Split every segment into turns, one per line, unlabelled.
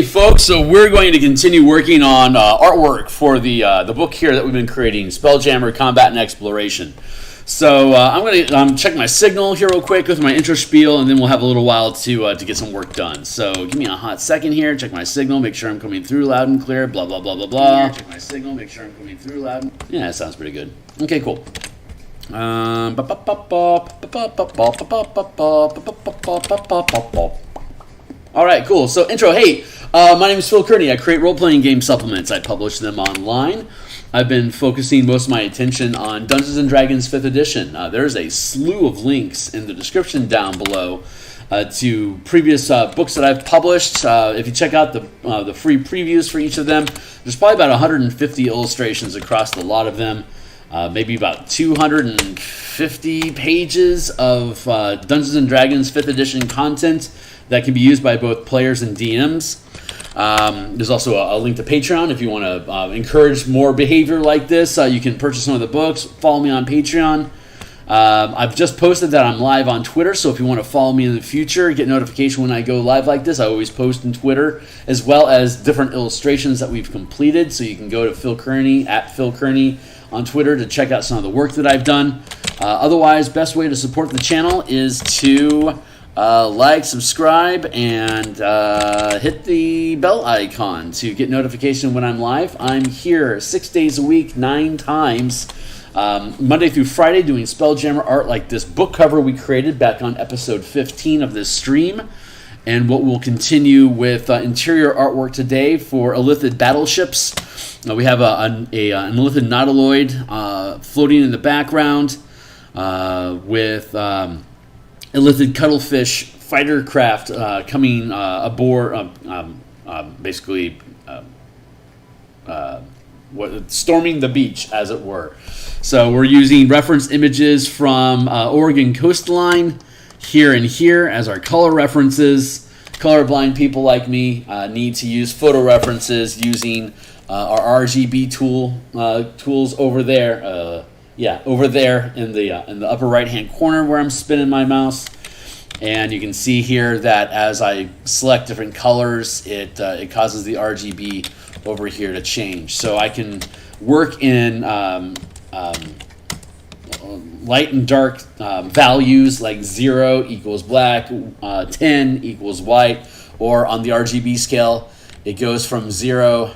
Okay, folks, so we're going to continue working on artwork for the book here that we've been creating, Spelljammer, Combat and Exploration. So I'm going to check my signal here real quick with my intro spiel, and then we'll have a little while to get some work done. So give me a hot second here, check my signal, make sure I'm coming through loud and clear, blah, blah, blah, blah, blah. Check my signal, make sure I'm coming through loud and clear. Yeah, that sounds pretty good. Okay, cool. All right, cool. So intro, hey, my name is Phil Kearney. I create role-playing game supplements. I publish them online. I've been focusing most of my attention on Dungeons & Dragons 5th edition. There's a slew of links in the description down below to previous books that I've published. If you check out the free previews for each of them, there's probably about 150 illustrations across the lot of them. Maybe about 250 pages of Dungeons & Dragons 5th edition content that can be used by both players and DMs. There's also a link to Patreon if you want to encourage more behavior like this. You can purchase some of the books. Follow me on Patreon. I've just posted that I'm live on Twitter, so if you want to follow me in the future, get notification when I go live like this. I always post on Twitter, as well as different illustrations that we've completed, so you can go to Phil Kearney, at Phil Kearney on Twitter to check out some of the work that I've done. Otherwise, best way to support the channel is to like, subscribe, and hit the bell icon to get notification when I'm live. I'm here 6 days a week, 9 times, Monday through Friday, doing Spelljammer art like this book cover we created back on episode 15 of this stream, and what we'll continue with interior artwork today for Illithid Battleships. We have an Illithid Nautiloid floating in the background with Illithid Cuttlefish fighter craft coming aboard, basically storming the beach, as it were. So we're using reference images from Oregon coastline here and here as our color references. Colorblind people like me need to use photo references using our RGB tools over there. Over there in the upper right-hand corner where I'm spinning my mouse. And you can see here that as I select different colors, it causes the RGB over here to change. So I can work in light and dark values, like 0 equals black, 10 equals white, or on the RGB scale, it goes from 0.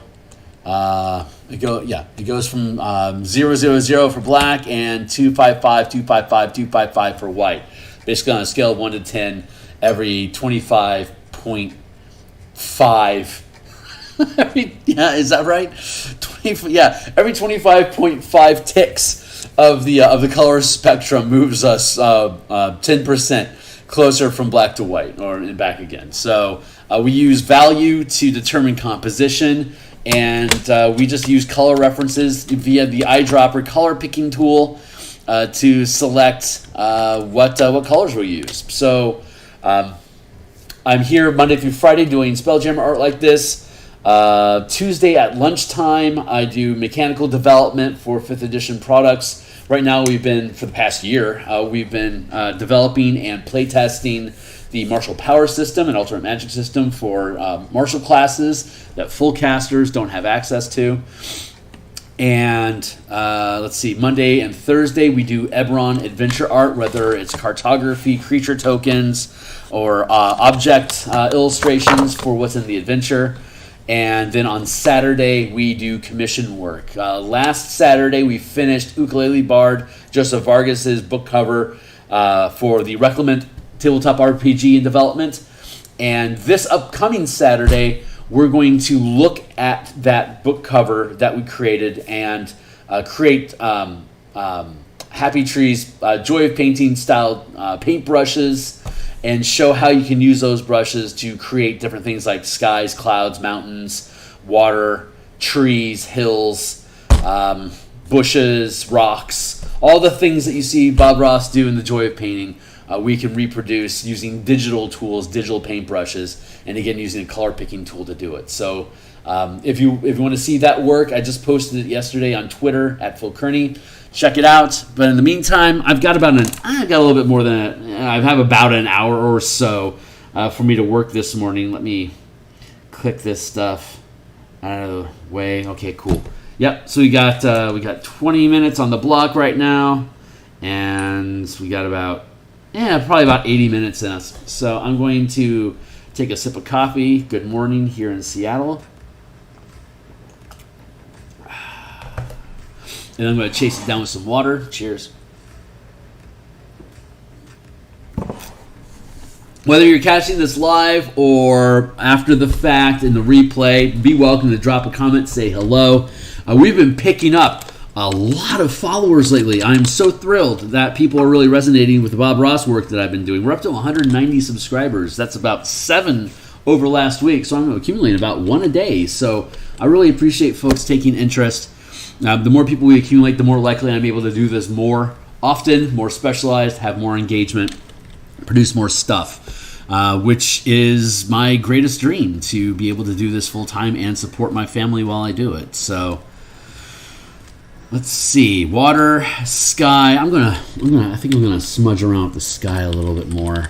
It goes from 000 for black and 255, 255, 255 for white. Basically on a scale of 1 to 10, every 25.5. Is that right? Every 25.5 ticks of the color spectrum moves us 10% closer from black to white, or back again. So we use value to determine composition. And we just use color references via the eyedropper color picking tool to select what colors we'll use. So I'm here Monday through Friday doing Spelljammer art like this. Tuesday at lunchtime, I do mechanical development for 5th edition products. Right now, for the past year, we've been developing and playtesting the martial power system and alternate magic system for martial classes that full casters don't have access to. And let's see, Monday and Thursday we do Eberron adventure art, whether it's cartography, creature tokens, or object illustrations for what's in the adventure. And then on Saturday we do commission work. Last Saturday we finished Ukulele Bard, Joseph Vargas's book cover for the Reclement tabletop RPG in development, and this upcoming Saturday we're going to look at that book cover that we created and create Happy Trees Joy of Painting style paintbrushes, and show how you can use those brushes to create different things like skies, clouds, mountains, water, trees, hills, bushes, rocks, all the things that you see Bob Ross do in the Joy of Painting. We can reproduce using digital tools, digital paintbrushes, and again using a color picking tool to do it. So if you want to see that work, I just posted it yesterday on Twitter at Phil Kearney. Check it out. But in the meantime, I've got about I have about an hour or so for me to work this morning. Let me click this stuff out of the way. Okay, cool. Yep. So we got 20 minutes on the block right now, and we got probably about 80 minutes in us. So I'm going to take a sip of coffee. Good morning here in Seattle. And I'm going to chase it down with some water. Cheers. Whether you're catching this live or after the fact in the replay, be welcome to drop a comment, say hello. We've been picking up a lot of followers lately. I'm so thrilled that people are really resonating with the Bob Ross work that I've been doing. We're up to 190 subscribers. That's about 7 over last week, so I'm accumulating about 1 a day. So I really appreciate folks taking interest. The more people we accumulate, the more likely I'm able to do this more often, more specialized, have more engagement, produce more stuff, which is my greatest dream, to be able to do this full time and support my family while I do it. So let's see, water, sky. I think I'm gonna smudge around with the sky a little bit more.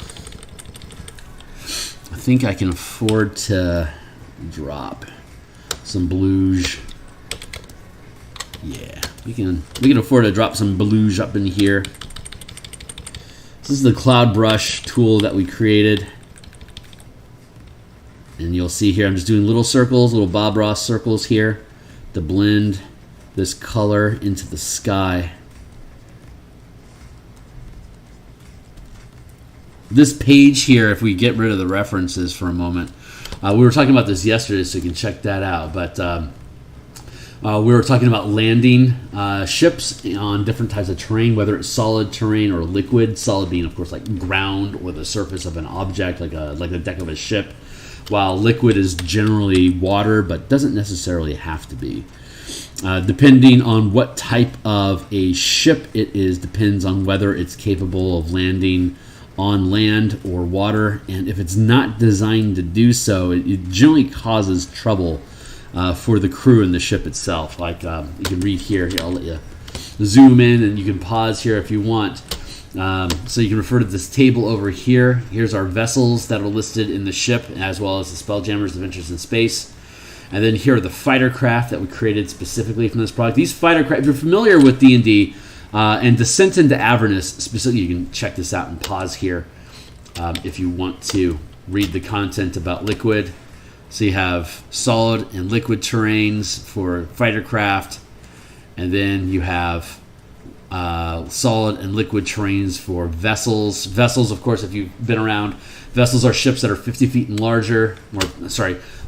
I think I can afford to drop some blues. Yeah, we can afford to drop some blues up in here. This is the cloud brush tool that we created. And you'll see here I'm just doing little circles, little Bob Ross circles here to blend this color into the sky. This page here, if we get rid of the references for a moment, we were talking about this yesterday, so you can check that out. But we were talking about landing ships on different types of terrain, whether it's solid terrain or liquid. Solid being, of course, like ground or the surface of an object, like the deck of a ship, while liquid is generally water, but doesn't necessarily have to be. Depending on what type of a ship it is, depends on whether it's capable of landing on land or water. And if it's not designed to do so, it generally causes trouble for the crew and the ship itself. Like you can read here. I'll let you zoom in, and you can pause here if you want. So you can refer to this table over here. Here's our vessels that are listed in the ship, as well as the Spelljammer's Adventures in Space. And then here are the fighter craft that we created specifically from this product. These fighter craft, if you're familiar with D&D and Descent into Avernus, specifically, you can check this out and pause here if you want to read the content about liquid. So you have solid and liquid terrains for fighter craft, and then you have solid and liquid terrains for vessels. Vessels, of course, if you've been around, vessels are ships that are 50 feet and larger,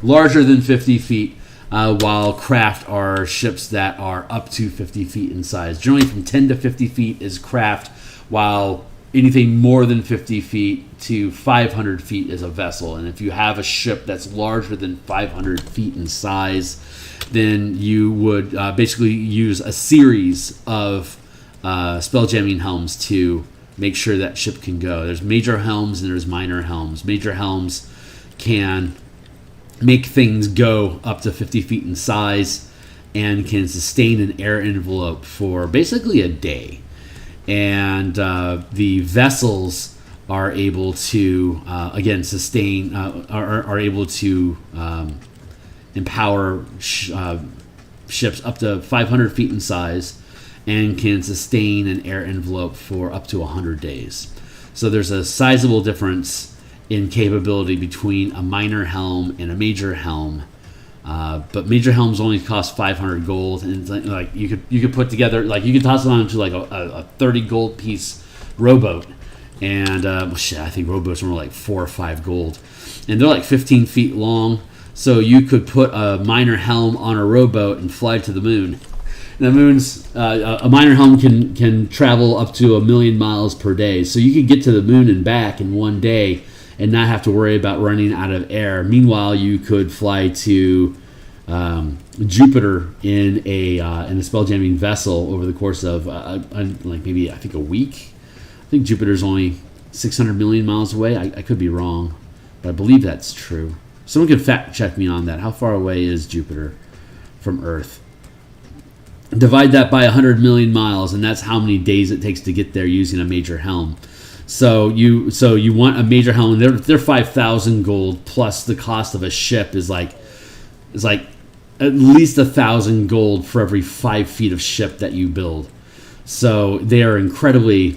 larger than 50 feet, while craft are ships that are up to 50 feet in size. Generally from 10 to 50 feet is craft, while anything more than 50 feet to 500 feet is a vessel. And if you have a ship that's larger than 500 feet in size, then you would basically use a series of spelljamming helms to make sure that ship can go. There's major helms and there's minor helms. Major helms can make things go up to 50 feet in size and can sustain an air envelope for basically a day. And the vessels are able to, again, sustain, are able to empower ships up to 500 feet in size and can sustain an air envelope for up to 100 days. So there's a sizable difference in capability between a minor helm and a major helm. But major helms only cost 500 gold, and like you could put together, like you could toss it onto like a 30 gold piece rowboat, and I think rowboats are more like 4 or 5 gold, and they're like 15 feet long. So you could put a minor helm on a rowboat and fly to the moon. The moon's a minor helm can travel up to 1 million miles per day, so you could get to the moon and back in one day and not have to worry about running out of air. Meanwhile, you could fly to Jupiter in a spelljamming vessel over the course of like maybe I think a week. I think Jupiter's only 600 million miles away. I could be wrong, but I believe that's true. Someone could fact check me on that. How far away is Jupiter from Earth? Divide that by 100 million miles, and that's how many days it takes to get there using a major helm. So you want a major helm. They're 5,000 gold plus the cost of a ship is like at least 1,000 gold for every 5 feet of ship that you build. So they are incredibly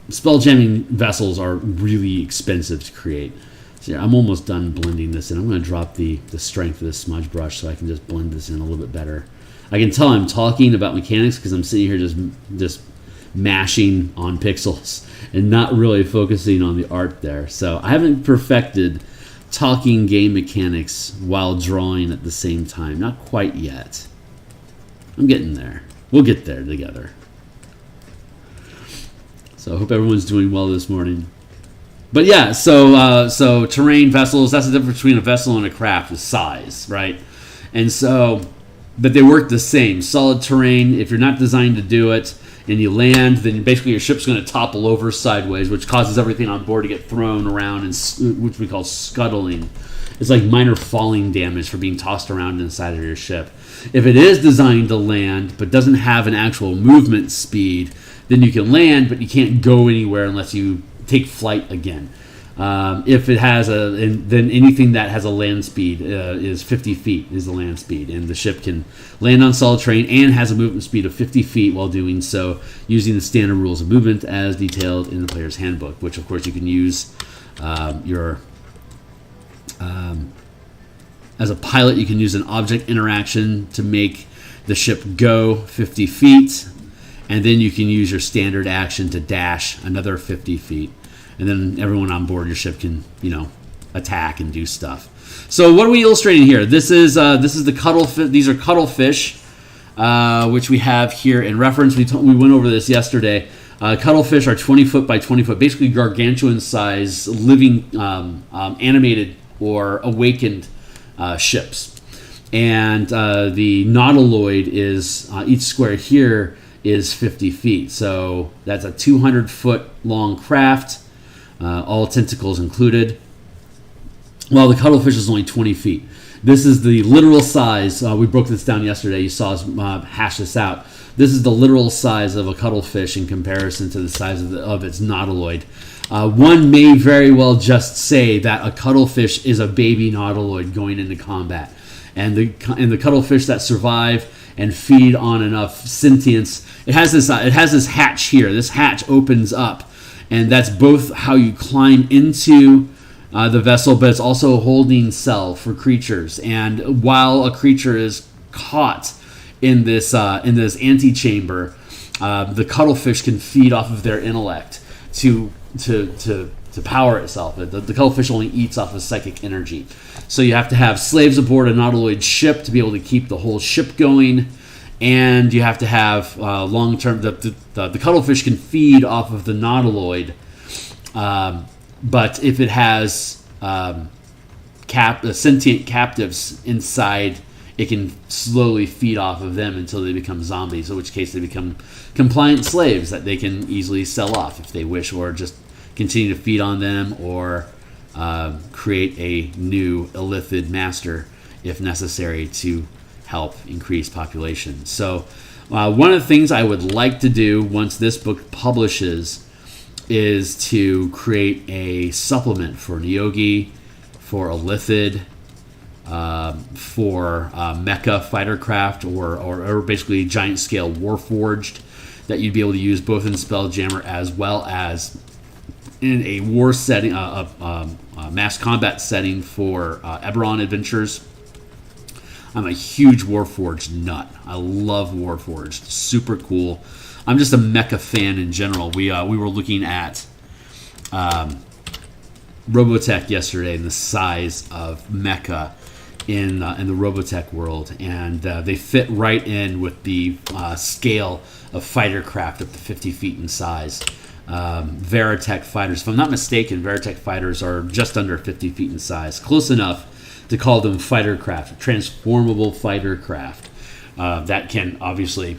spelljamming vessels are really expensive to create. So yeah, I'm almost done blending this in. I'm going to drop the strength of this smudge brush so I can just blend this in a little bit better. I can tell I'm talking about mechanics because I'm sitting here just mashing on pixels and not really focusing on the art there. So I haven't perfected talking game mechanics while drawing at the same time. Not quite yet. I'm getting there. We'll get there together. So I hope everyone's doing well this morning. But yeah, so terrain vessels, that's the difference between a vessel and a craft is size, right? And so, but they work the same. Solid terrain, if you're not designed to do it and you land, then basically your ship's going to topple over sideways, which causes everything on board to get thrown around, and which we call scuttling. It's like minor falling damage for being tossed around inside of your ship. If it is designed to land but doesn't have an actual movement speed, then you can land, but you can't go anywhere unless you take flight again. If it has then anything that has a land speed is 50 feet is the land speed, and the ship can land on solid terrain and has a movement speed of 50 feet while doing so, using the standard rules of movement as detailed in the player's handbook, which of course you can use as a pilot. You can use an object interaction to make the ship go 50 feet. And then you can use your standard action to dash another 50 feet. And then everyone on board your ship can, attack and do stuff. So what are we illustrating here? This is the cuttlefish. These are cuttlefish, which we have here in reference. We went over this yesterday. Cuttlefish are 20 foot by 20 foot, basically gargantuan size, living, animated or awakened ships. And the nautiloid is each square here is 50 feet. So that's a 200-foot long craft, all tentacles included, while the cuttlefish is only 20 feet. This is the literal size. We broke this down yesterday. You saw us hash this out. This is the literal size of a cuttlefish in comparison to the size of its nautiloid. One may very well just say that a cuttlefish is a baby nautiloid going into combat. And the cuttlefish that survive and feed on enough sentience, it has this hatch here. This hatch opens up, and that's both how you climb into the vessel, but it's also a holding cell for creatures. And while a creature is caught in this antechamber, the cuttlefish can feed off of their intellect to power itself. The cuttlefish only eats off of psychic energy. So you have to have slaves aboard a nautiloid ship to be able to keep the whole ship going, and you have to have long-term. The cuttlefish can feed off of the nautiloid, but if it has sentient captives inside, it can slowly feed off of them until they become zombies, in which case they become compliant slaves that they can easily sell off if they wish, or just continue to feed on them, or create a new Illithid master if necessary to help increase population. So one of the things I would like to do once this book publishes is to create a supplement for Neogi, for Illithid, for mecha fighter craft, or basically giant scale Warforged that you'd be able to use both in Spelljammer as well as in a war setting, mass combat setting for Eberron adventures. I'm a huge Warforged nut. I love Warforged. Super cool. I'm just a mecha fan in general. We were looking at Robotech yesterday and the size of mecha in the Robotech world, and they fit right in with the scale of fighter craft up to 50 feet in size. Veritech fighters, if I'm not mistaken, Veritech fighters are just under 50 feet in size, close enough to call them fighter craft, transformable fighter craft that can obviously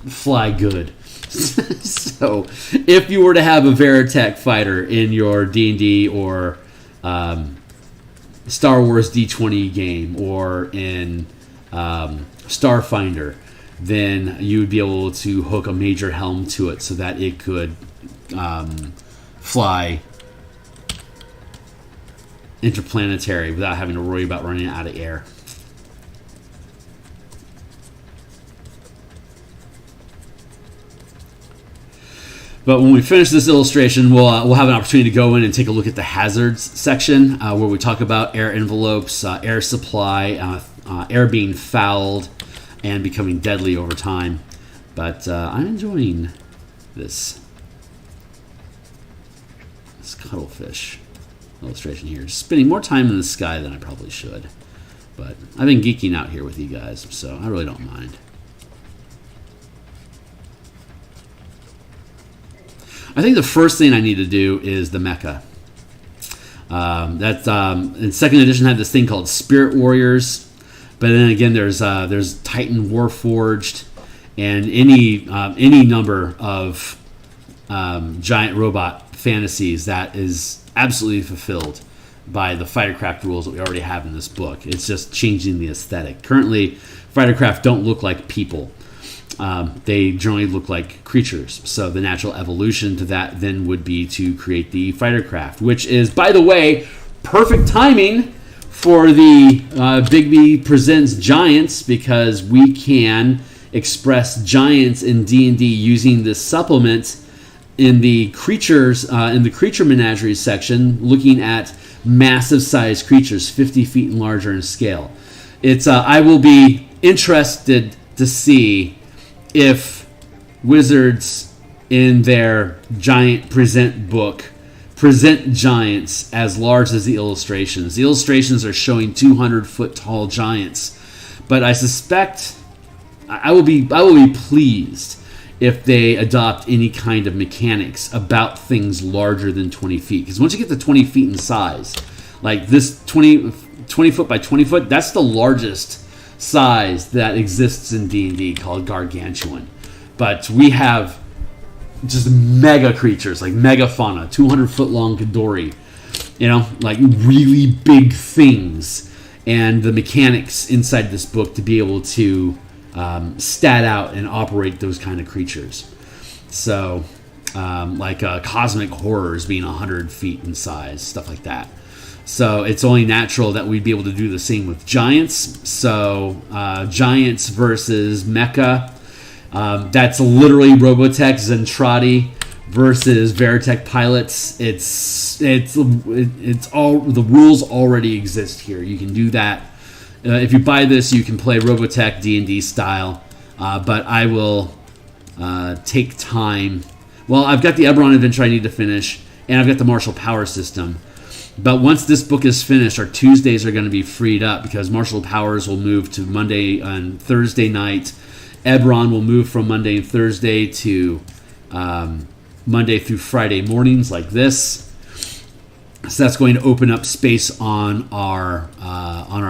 fly good. So if you were to have a Veritech fighter in your D&D or Star Wars D20 game, or in Starfinder, then you would be able to hook a major helm to it so that it could fly interplanetary without having to worry about running out of air. But when we finish this illustration, we'll have an opportunity to go in and take a look at the hazards section, where we talk about air envelopes, air supply, air being fouled, and becoming deadly over time. But I'm enjoying this cuttlefish illustration here. Just spending more time in the sky than I probably should. But I've been geeking out here with you guys, so I really don't mind. I think the first thing I need to do is the mecha. In second edition had this thing called Spirit Warriors, but then again there's Titan Warforged, and any number of giant robot fantasies that is absolutely fulfilled by the fightercraft rules that we already have in this book. It's just changing the aesthetic. Currently, fightercraft don't look like people. They generally look like creatures. So the natural evolution to that then would be to create the fighter craft, which is, by the way, perfect timing for the Bigby Presents Giants, because we can express giants in D&D using this supplement in the creatures in the creature menagerie section, looking at massive sized creatures, 50 feet and larger in scale. It's I will be interested to see if Wizards in their giant present book present giants as large as the illustrations. The illustrations are showing 200-foot tall giants, but I suspect I will be pleased if they adopt any kind of mechanics about things larger than 20 feet. Because once you get to 20 feet in size, like this 20 foot by 20 foot, that's the largest size that exists in D&D, called gargantuan. But we have just mega creatures like megafauna, 200-foot long Ghidorah, like really big things, and the mechanics inside this book to be able to stat out and operate those kind of creatures. So like cosmic horrors being 100 feet in size, stuff like that. So it's only natural that we'd be able to do the same with giants. So giants versus mecha. That's literally Robotech Zentradi versus Veritech pilots. It's all, the rules already exist here. You can do that. If you buy this, you can play Robotech D&D style. But I will take time. Well, I've got the Eberron adventure I need to finish, and I've got the martial power system. But once this book is finished, our Tuesdays are going to be freed up, because martial powers will move to Monday and Thursday night. Eberron will move from Monday and Thursday to Monday through Friday mornings, like this. So that's going to open up space on our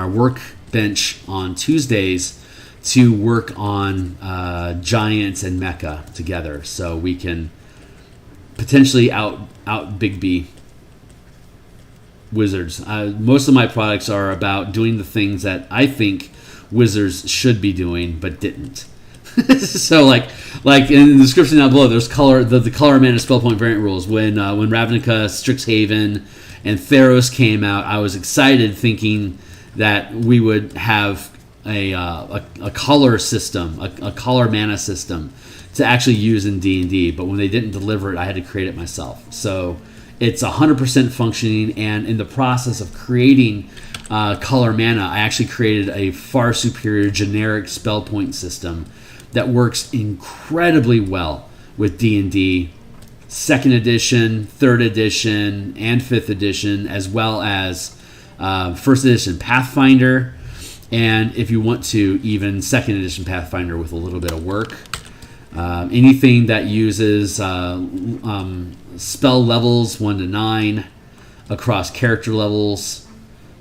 workbench on Tuesdays to work on giants and mecha together, so we can potentially out Bigby Wizards. Most of my products are about doing the things that I think Wizards should be doing but didn't. So like in the description down below, there's the color mana spell point variant rules. When Ravnica, Strixhaven, and Theros came out, I was excited, thinking that we would have a color system, a color mana system to actually use in D&D. But when they didn't deliver it, I had to create it myself. So it's 100% functioning, and in the process of creating color mana, I actually created a far superior generic spell point system that works incredibly well with D&D, 2nd edition, 3rd edition, and 5th edition, as well as 1st edition Pathfinder, and if you want to, even 2nd edition Pathfinder with a little bit of work. Anything that uses spell levels 1 to 9 across character levels,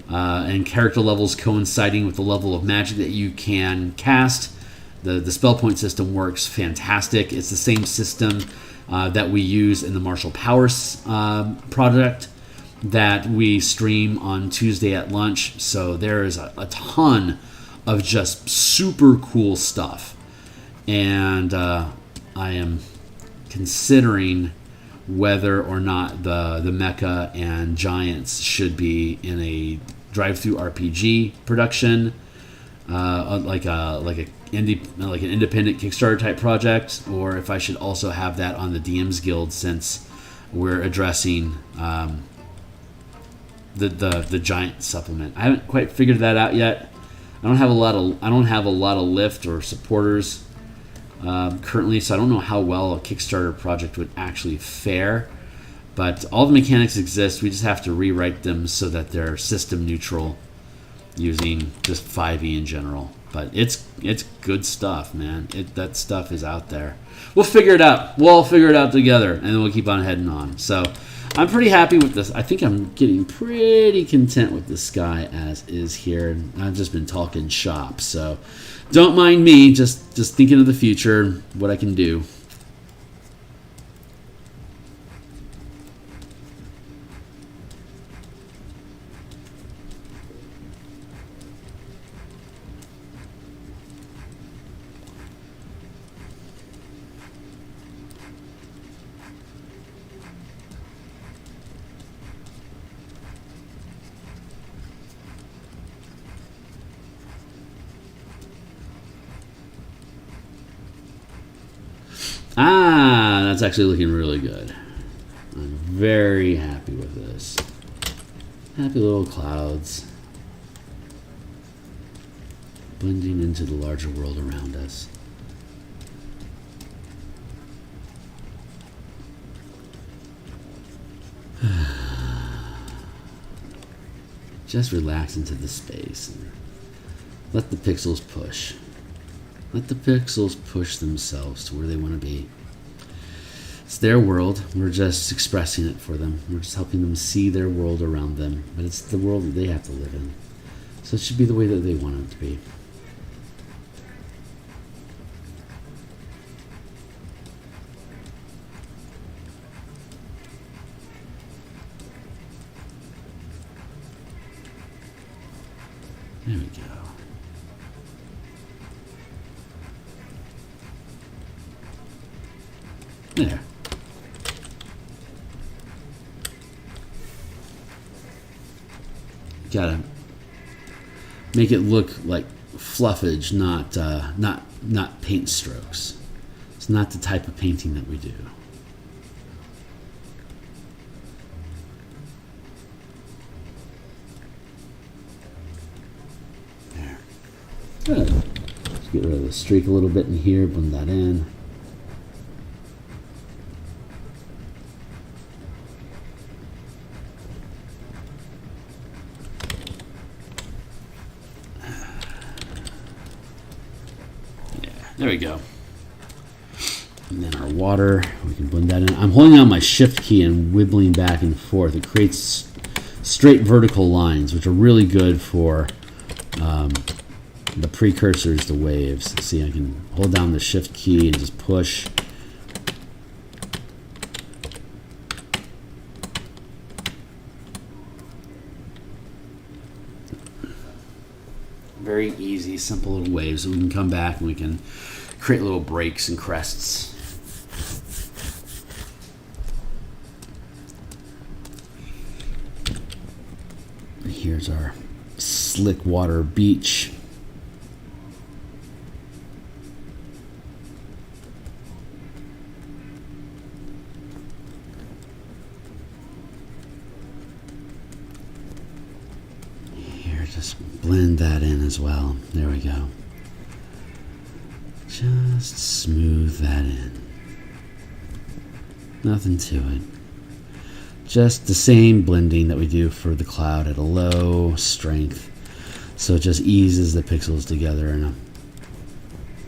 and character levels coinciding with the level of magic that you can cast. The spell point system works fantastic. It's the same system that we use in the Martial Powers product that we stream on Tuesday at lunch. So there is a ton of just super cool stuff. And I am considering whether or not the mecha and giants should be in a drive-through RPG production, like an independent Kickstarter type project, or if I should also have that on the DMs Guild, since we're addressing the giant supplement. I haven't quite figured that out yet. I don't have a lot of lift or supporters currently, so I don't know how well a Kickstarter project would actually fare. But all the mechanics exist. We just have to rewrite them so that they're system neutral, using just 5e in general. But it's good stuff, man. That stuff is out there. We'll figure it out. We'll all figure it out together, and then we'll keep on heading on. So I'm pretty happy with this. I think I'm getting pretty content with this guy as is here. I've just been talking shop, so don't mind me. Just thinking of the future, what I can do. That's actually looking really good. I'm very happy with this. Happy little clouds blending into the larger world around us. Just relax into the space and let the pixels push. Let the pixels push themselves to where they want to be. It's their world. We're just expressing it for them. We're just helping them see their world around them. But it's the world that they have to live in. So it should be the way that they want it to be. There we go. There. Gotta make it look like fluffage, not paint strokes. It's not the type of painting that we do. There. Good. Let's get rid of the streak a little bit in here, blend that in. There we go. And then our water, we can blend that in. I'm holding down my shift key and wibbling back and forth. It creates straight vertical lines, which are really good for the precursors to waves. See, I can hold down the shift key and just push. Very easy, simple little waves. So we can come back and we can create little breaks and crests. Here's our slick water beach. Just blend that in as well. There we go. Just smooth that in. Nothing to it. Just the same blending that we do for the cloud at a low strength. So it just eases the pixels together in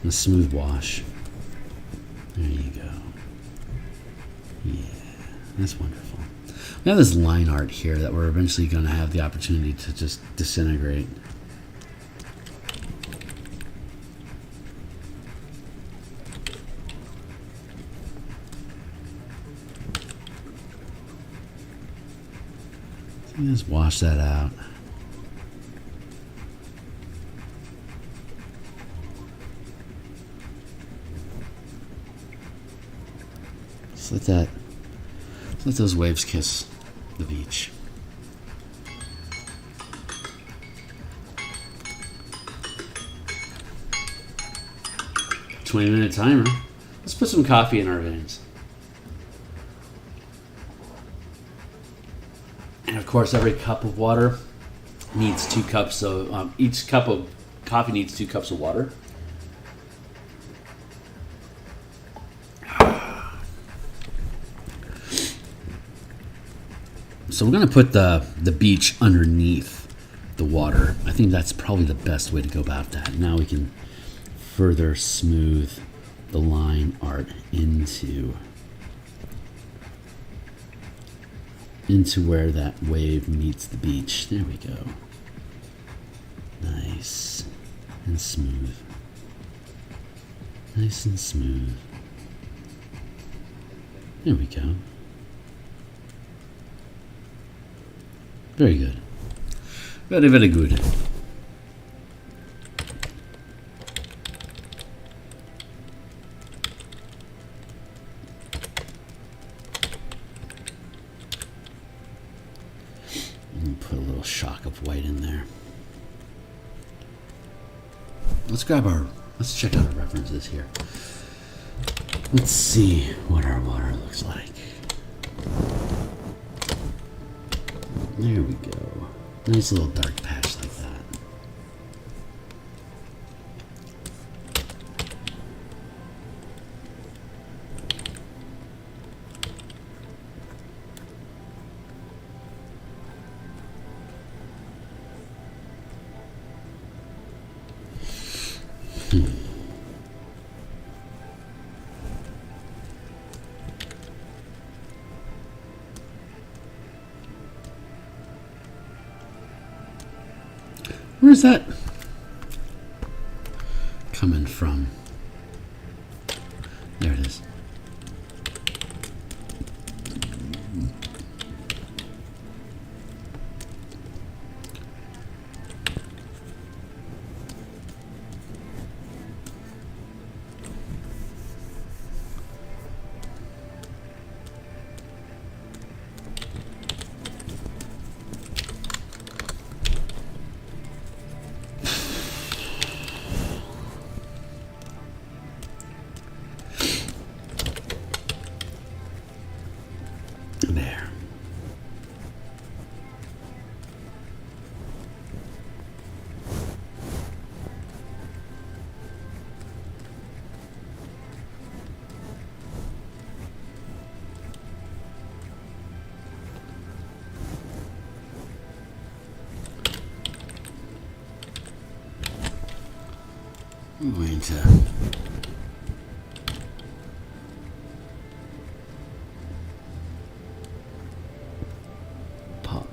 a smooth wash. There you go. Yeah, that's wonderful. We have this line art here that we're eventually going to have the opportunity to just disintegrate. So just wash that out. Just let that Let those waves kiss the beach. "20-minute timer. Let's put some coffee in our veins." And of course, every cup of water needs 2 cups. So each cup of coffee needs 2 cups of water. So we're going to put the beach underneath the water. I think that's probably the best way to go about that. Now we can further smooth the line art into where that wave meets the beach. There we go. Nice and smooth. Nice and smooth. There we go. Very good. Very, very good. Put a little shock of white in there. Let's check out our references here. Let's see what our water looks like. There we go. Nice little dark patch like that. Where's that coming from? There it is. There. I'm going to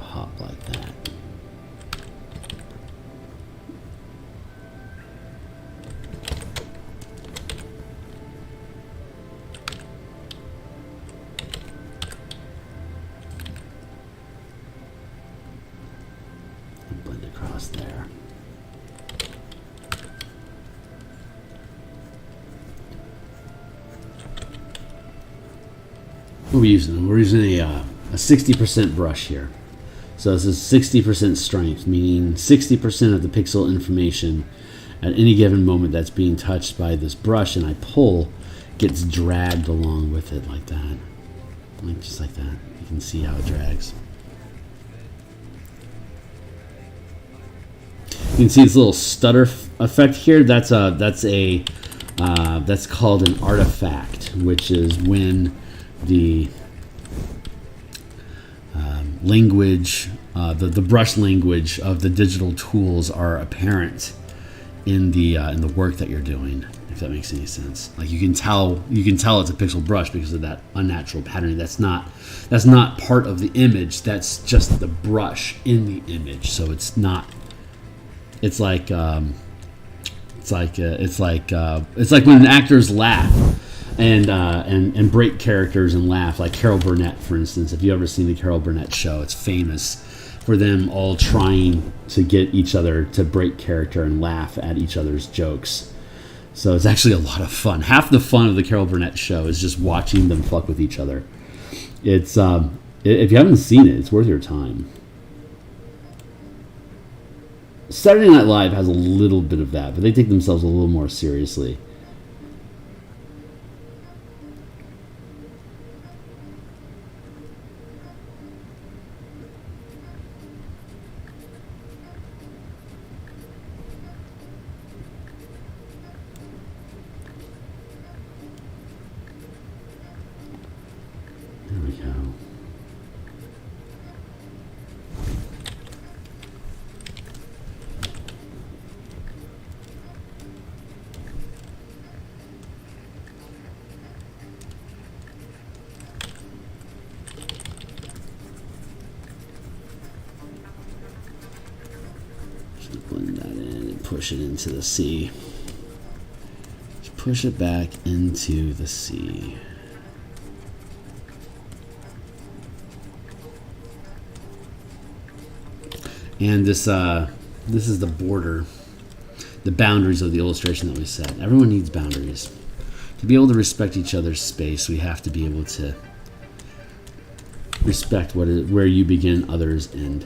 hop like that. And blend across there. What are we using? We're using a 60% brush here. So this is 60% strength, meaning 60% of the pixel information at any given moment that's being touched by this brush and I pull gets dragged along with it like that. Like just like that. You can see how it drags. You can see this little stutter effect here. That's called an artifact, which is when the language, the brush language of the digital tools are apparent in the work that you're doing. If that makes any sense, like you can tell it's a pixel brush because of that unnatural patterning. That's not part of the image. That's just the brush in the image. So it's not. It's like when actors laugh. And break characters and laugh, like Carol Burnett, for instance. If you've ever seen the Carol Burnett show, it's famous for them all trying to get each other to break character and laugh at each other's jokes. So it's actually a lot of fun. Half the fun of the Carol Burnett show is just watching them fuck with each other. It's if you haven't seen it, it's worth your time. Saturday Night Live has a little bit of that, but they take themselves a little more seriously. There we go. Blend that in and push it into the sea. Just push it back into the sea. And this is the border, the boundaries of the illustration that we set. Everyone needs boundaries. To be able to respect each other's space, we have to be able to respect where you begin, others end.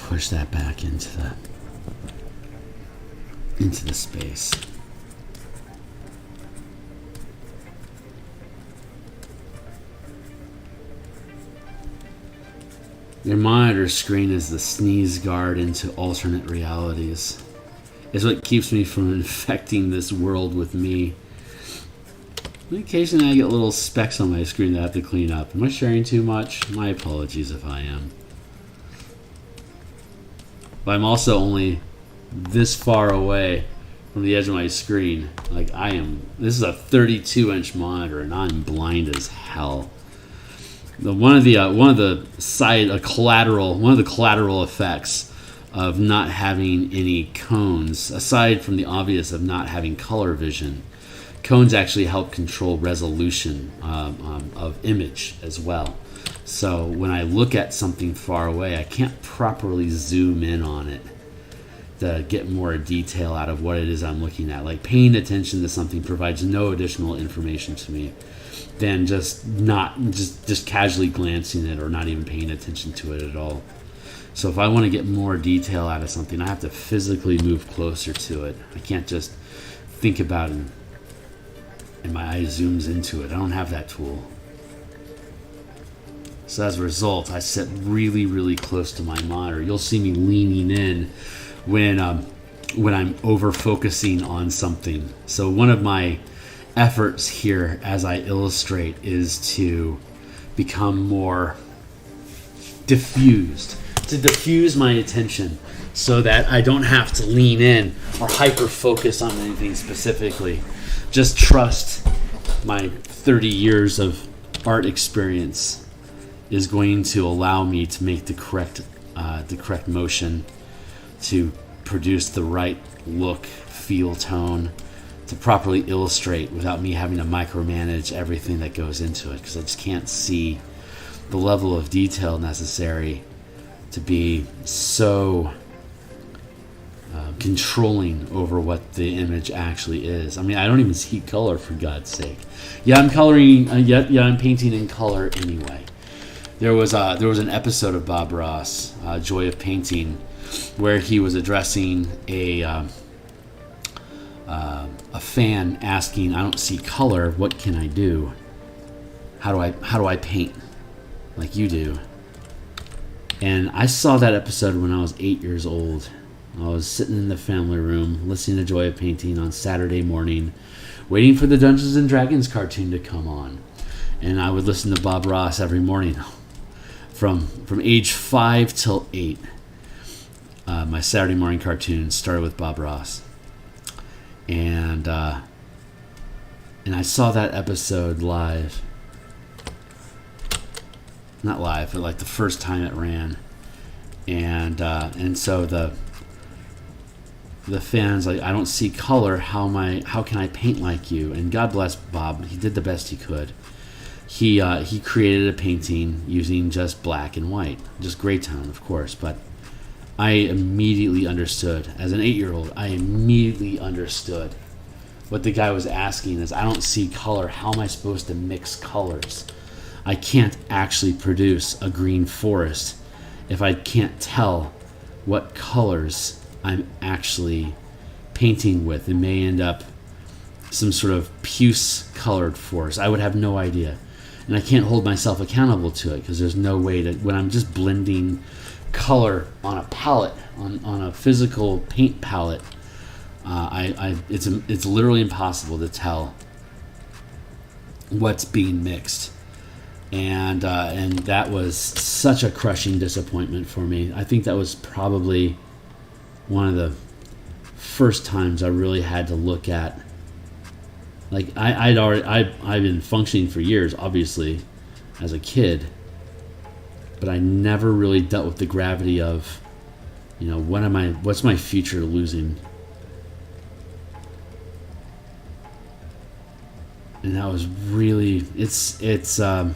Push that back into the space. Your monitor screen is the sneeze guard into alternate realities. It's what keeps me from infecting this world with me. Occasionally I get little specks on my screen that I have to clean up. Am I sharing too much? My apologies if I am. But I'm also only this far away from the edge of my screen. Like I am. This is a 32-inch monitor, and I'm blind as hell. One of the collateral effects of not having any cones, aside from the obvious of not having color vision, cones actually help control resolution of image as well. So when I look at something far away, I can't properly zoom in on it to get more detail out of what it is I'm looking at. Like paying attention to something provides no additional information to me than just casually glancing at it or not even paying attention to it at all. So if I want to get more detail out of something, I have to physically move closer to it. I can't just think about it and my eye zooms into it. I don't have that tool. So as a result, I sit really, really close to my monitor. You'll see me leaning in when I'm over focusing on something. So one of my efforts here as I illustrate is to become more diffused, to diffuse my attention so that I don't have to lean in or hyper focus on anything specifically. Just trust my 30 years of art experience is going to allow me to make the correct motion, to produce the right look, feel, tone, to properly illustrate without me having to micromanage everything that goes into it, because I just can't see the level of detail necessary to be so controlling over what the image actually is. I mean, I don't even see color, for God's sake. Yeah, I'm coloring. I'm painting in color anyway. There was an episode of Bob Ross, Joy of Painting, where he was addressing a fan asking, "I don't see color. What can I do? How do I paint like you do?" And I saw that episode when I was 8 years old. I was sitting in the family room listening to Joy of Painting on Saturday morning, waiting for the Dungeons and Dragons cartoon to come on. And I would listen to Bob Ross every morning from age 5 till 8. My Saturday morning cartoon started with Bob Ross. And I saw that episode live. Not live, but like the first time it ran. And so the fans, like, "I don't see color. How can I paint like you?" And God bless Bob. He did the best he could. he created a painting using just black and white, just gray tone, of course. But I immediately understood, as an 8-year-old, I immediately understood what the guy was asking is, I don't see color. How am I supposed to mix colors? I can't actually produce a green forest if I can't tell what colors I'm actually painting with. It may end up some sort of puce colored forest. I would have no idea. And I can't hold myself accountable to it because there's no way to, when I'm just blending color on a palette, on a physical paint palette, it's literally impossible to tell what's being mixed. And that was such a crushing disappointment for me. I think that was probably one of the first times I really had to look at, like, I've been functioning for years, obviously, as a kid, but I never really dealt with the gravity of, what's my future losing? And that was really, it's an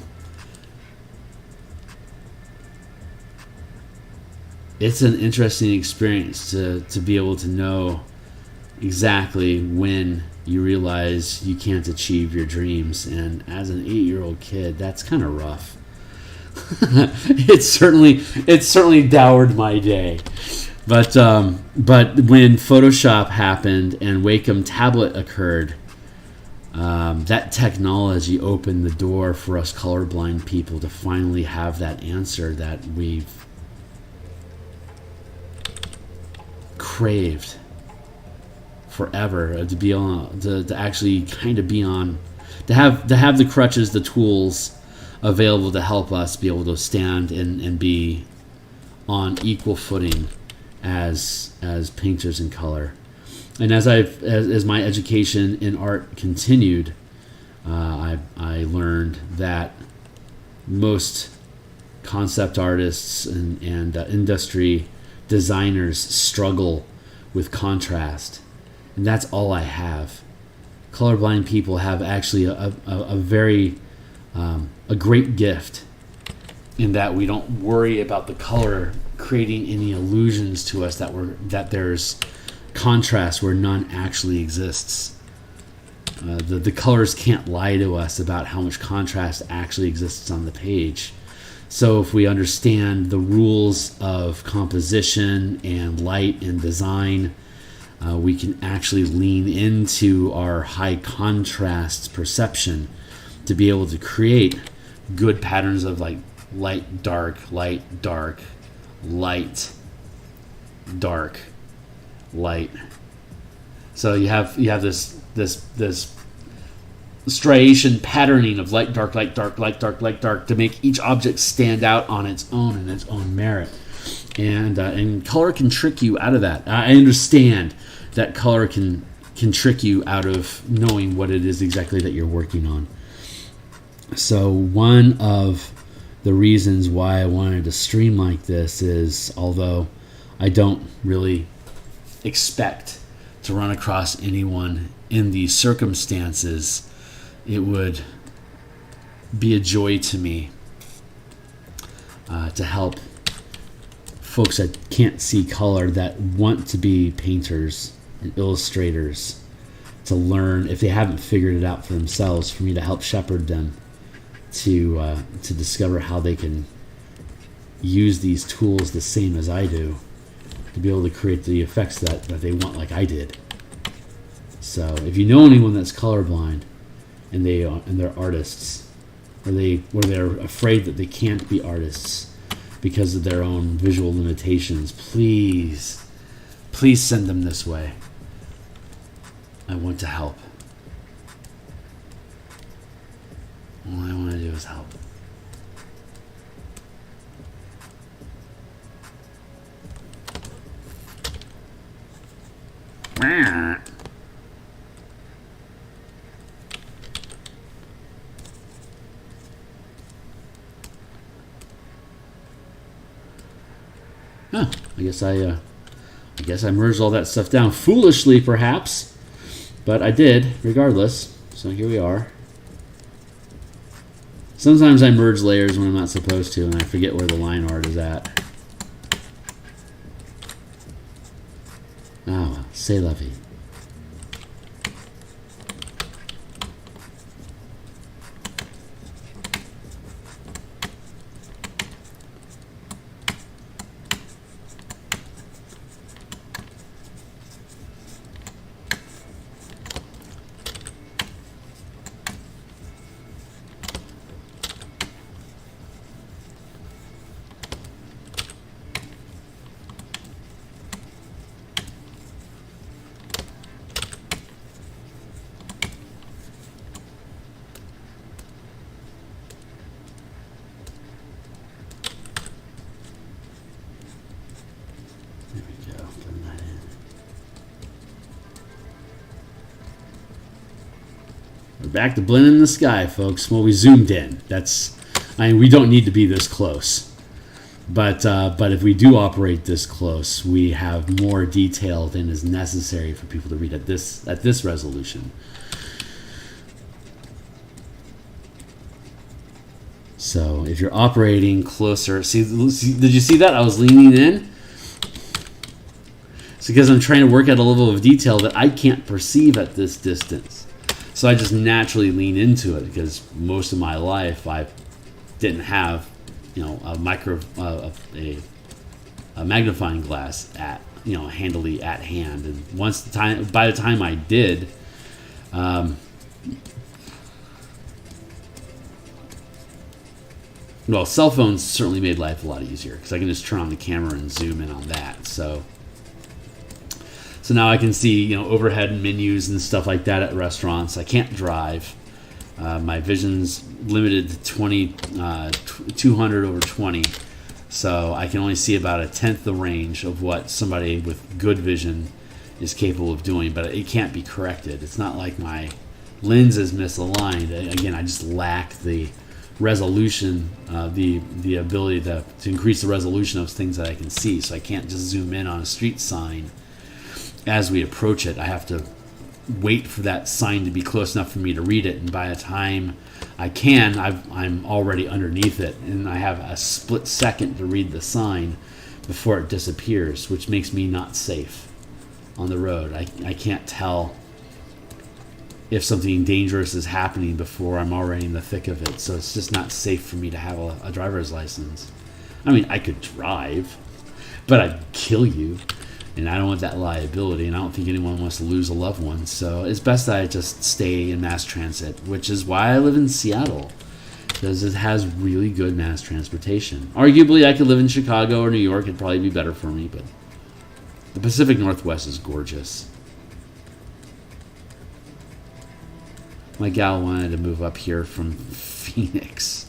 interesting experience to be able to know exactly when you realize you can't achieve your dreams. And as an 8-year-old kid, that's kind of rough. It certainly dowered my day. But when Photoshop happened and Wacom Tablet occurred, that technology opened the door for us colorblind people to finally have that answer that we've craved forever, to be on, to actually kind of be on, to have the crutches, the tools available to help us be able to stand and be on equal footing as painters in color. And as my education in art continued, I learned that most concept artists and industry designers struggle with contrast, and that's all I have. Colorblind people have actually a very a great gift in that we don't worry about the color creating any illusions to us that there's contrast where none actually exists. The colors can't lie to us about how much contrast actually exists on the page. So if we understand the rules of composition and light and design, we can actually lean into our high contrast perception to be able to create good patterns of like light, dark, light, dark, light, dark, light. So you have this striation patterning of light, dark, light, dark, light, dark, light, dark to make each object stand out on its own and its own merit. And color can trick you out of that. I understand that color can trick you out of knowing what it is exactly that you're working on. So one of the reasons why I wanted to stream like this is, although I don't really expect to run across anyone in these circumstances, it would be a joy to me to help folks that can't see color, that want to be painters and illustrators, to learn, if they haven't figured it out for themselves, for me to help shepherd them to discover how they can use these tools the same as I do to be able to create the effects that they want, like I did. So if you know anyone that's colorblind and they're artists, or they're afraid that they can't be artists because of their own visual limitations, please send them this way. I want to help. All I want to do is help. Huh, I guess I merged all that stuff down foolishly, perhaps, but I did regardless. So here we are. Sometimes I merge layers when I'm not supposed to, and I forget where the line art is at. Oh, well, c'est la vie. Back to blending in the sky, folks. Well, we zoomed in. I mean, we don't need to be this close. But if we do operate this close, we have more detail than is necessary for people to read at this resolution. So if you're operating closer, see, did you see that? I was leaning in. It's because I'm trying to work at a level of detail that I can't perceive at this distance. So I just naturally lean into it because most of my life I didn't have, a magnifying glass handily at hand. And by the time I did, well, cell phones certainly made life a lot easier because I can just turn on the camera and zoom in on that. So now I can see, overhead menus and stuff like that at restaurants. I can't drive. My vision's limited to 200 over 20. So I can only see about a tenth the range of what somebody with good vision is capable of doing. But it can't be corrected. It's not like my lens is misaligned. Again, I just lack the resolution, the ability to increase the resolution of things that I can see. So I can't just zoom in on a street sign. As we approach it, I have to wait for that sign to be close enough for me to read it, and by the time I can, I'm already underneath it, and I have a split second to read the sign before it disappears, which makes me not safe on the road. I can't tell if something dangerous is happening before I'm already in the thick of it, so it's just not safe for me to have a driver's license. I mean, I could drive, but I'd kill you. And I don't want that liability, and I don't think anyone wants to lose a loved one. So it's best that I just stay in mass transit, which is why I live in Seattle, because it has really good mass transportation. Arguably, I could live in Chicago or New York. It'd probably be better for me, but the Pacific Northwest is gorgeous. My gal wanted to move up here from Phoenix.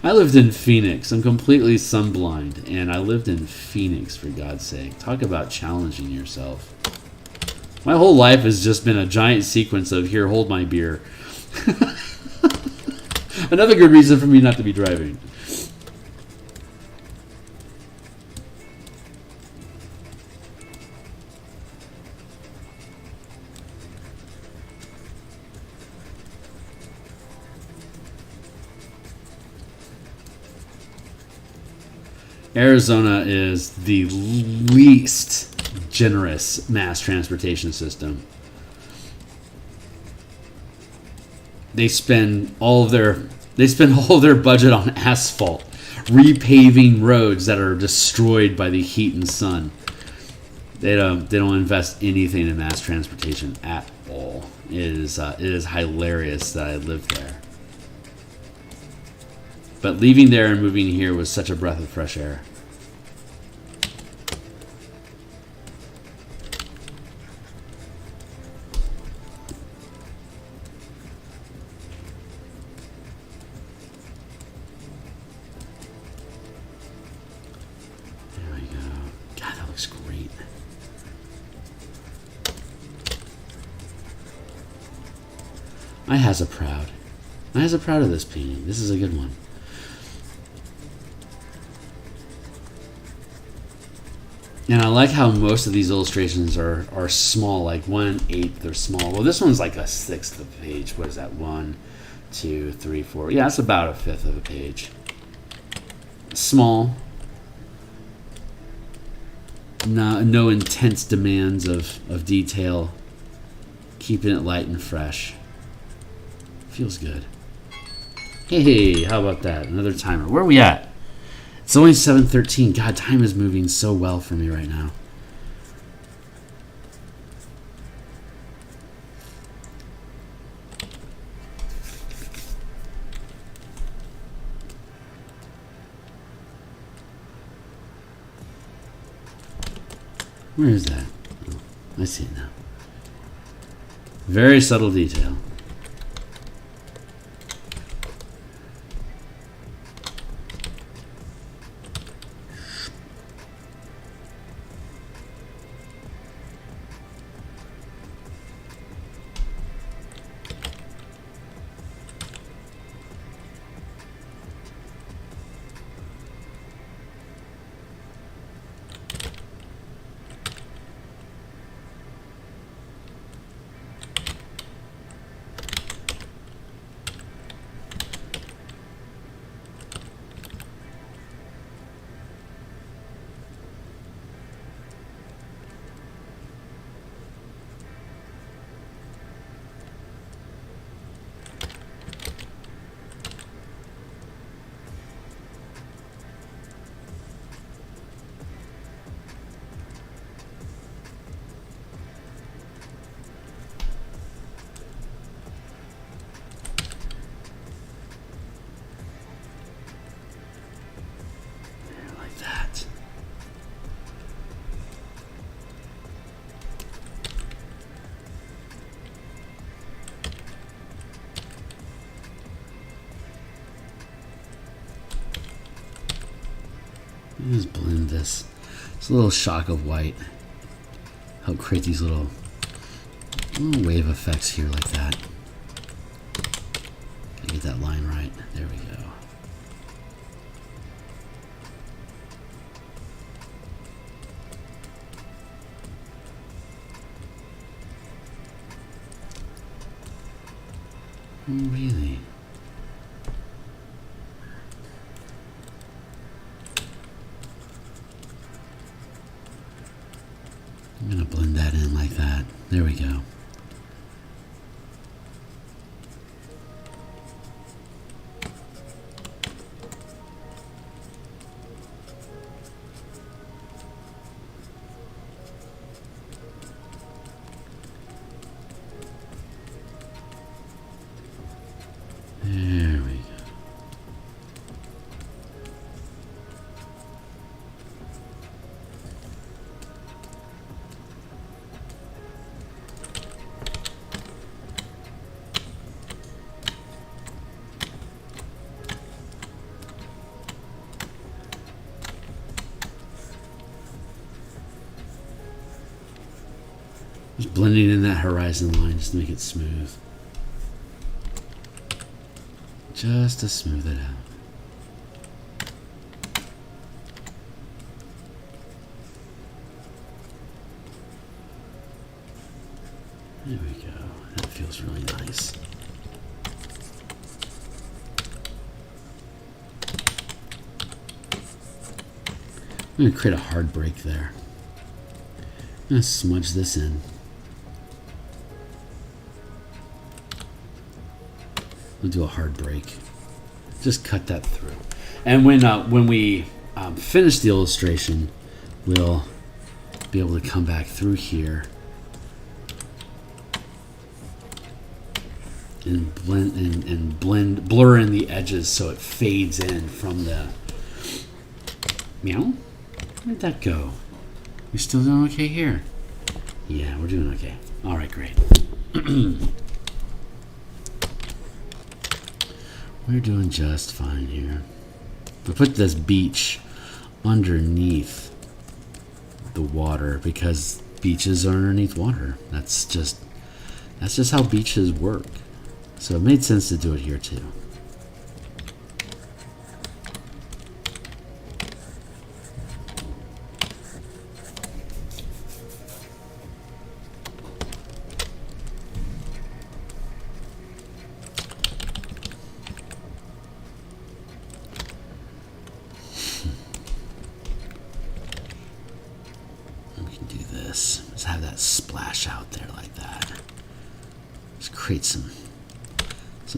I lived in Phoenix. I'm completely sunblind, and I lived in Phoenix, for God's sake. Talk about challenging yourself. My whole life has just been a giant sequence of, here, hold my beer. Another good reason for me not to be driving. Arizona is the least generous mass transportation system. They spend all of their budget on asphalt, repaving roads that are destroyed by the heat and sun. They don't invest anything in mass transportation at all. It is hilarious that I lived there. But leaving there and moving here was such a breath of fresh air. There we go. God, that looks great. I has a proud of this painting. This is a good one. And I like how most of these illustrations are small, like 1/8 they're small. Well, this one's like a sixth of a page. What is that? 1, 2, 3, 4. Yeah, that's about a fifth of a page. Small. No intense demands of detail. Keeping it light and fresh. Feels good. Hey, how about that? Another timer. Where are we at? It's only 7:13. God, time is moving so well for me right now. Where is that? Oh, I see it now. Very subtle detail. Just blend this. It's a little shock of white. Help create these little wave effects here like that. Gotta get that line right. There we go. Oh, really? I'm going to blend that in like that. There we go. There we go. Just blending in that horizon line just to make it smooth. Just to smooth it out. There we go. That feels really nice. I'm going to create a hard break there. I'm going to smudge this in. We'll do a hard break. Just cut that through. And when we finish the illustration, we'll be able to come back through here and blur in the edges so it fades in from the meow. Where'd that go? We still doing okay here? Yeah, we're doing okay. All right, great. We're doing just fine here. We put this beach underneath the water because beaches are underneath water. That's just how beaches work. So it made sense to do it here too. that splash out there like that. Just create some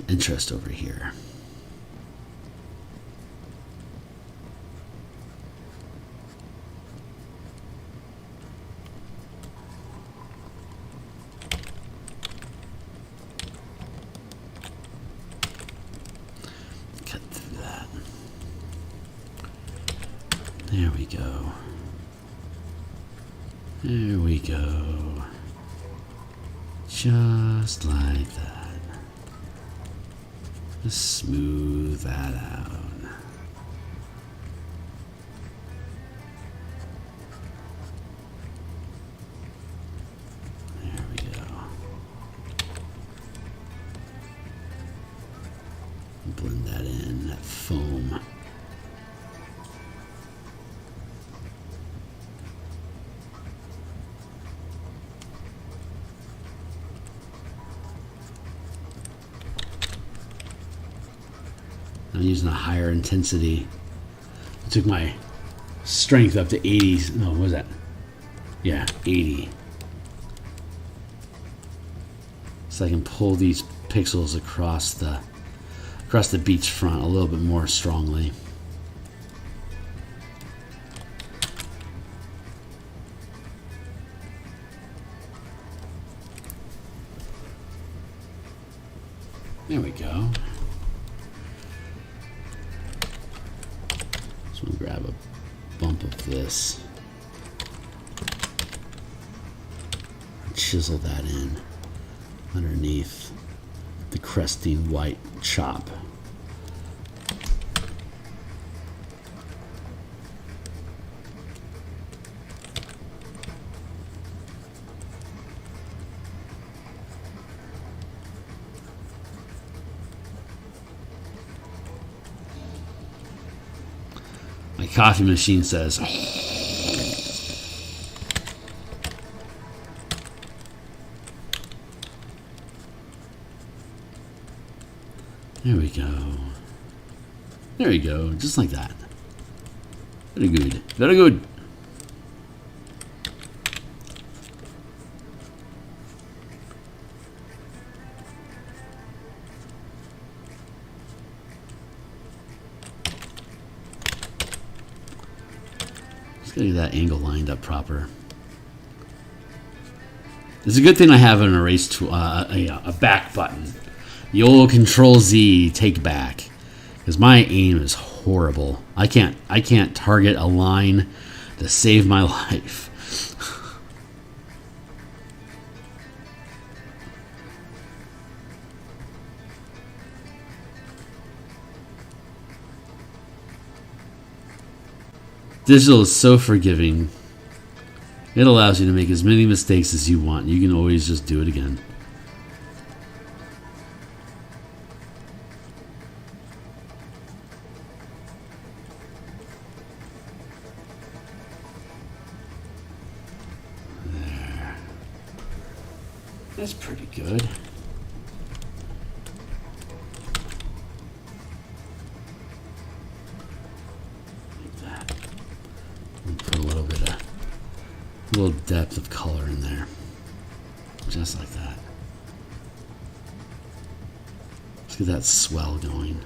interest over here. Cut through that. There we go. There we go. Just like that. Just smooth that out. There we go. Blend that in, that foam. I'm using a higher intensity. I took my strength up to 80. No, what was that? Yeah, 80. So I can pull these pixels across the beach front a little bit more strongly. There we go. So we'll grab a bump of this. Chisel that in underneath the cresting white chop. My coffee machine says, there we go. There we go, just like that. Very good. Very good. Just gotta get that angle lined up proper. It's a good thing I have an erase tool, a back button. The old Control Z take back, because my aim is horrible. I can't target a line to save my life. Digital is so forgiving. It allows you to make as many mistakes as you want. You can always just do it again. There. That's pretty good. A little depth of color in there, just like that. Let's get that swell going.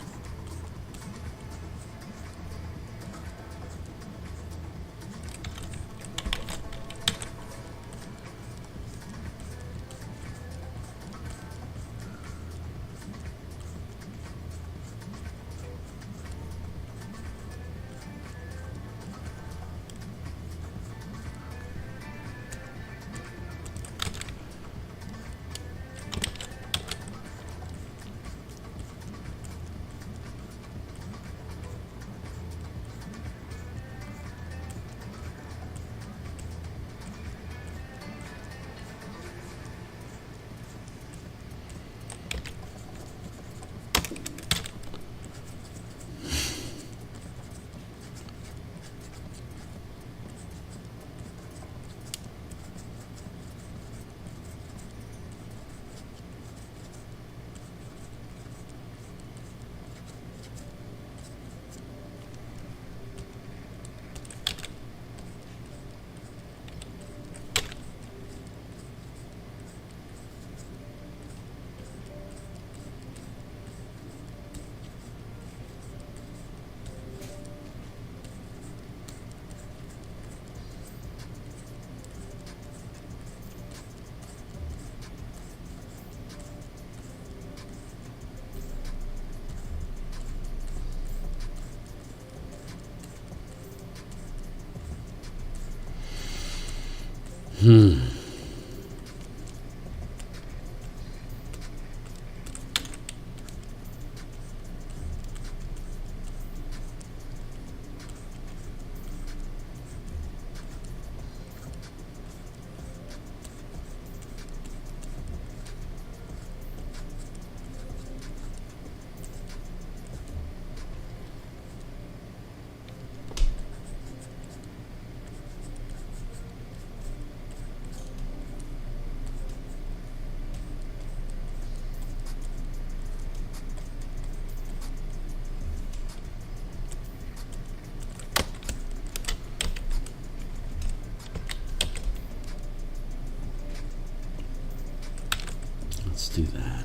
Let's do that.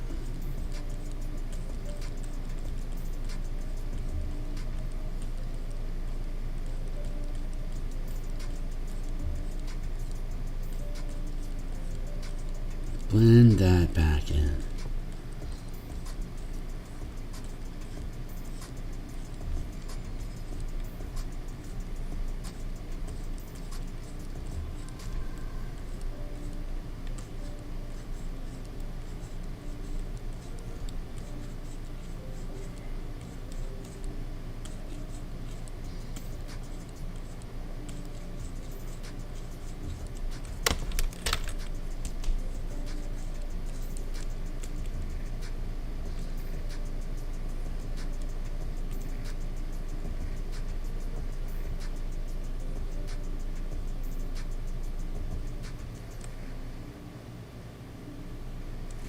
Blend that back in.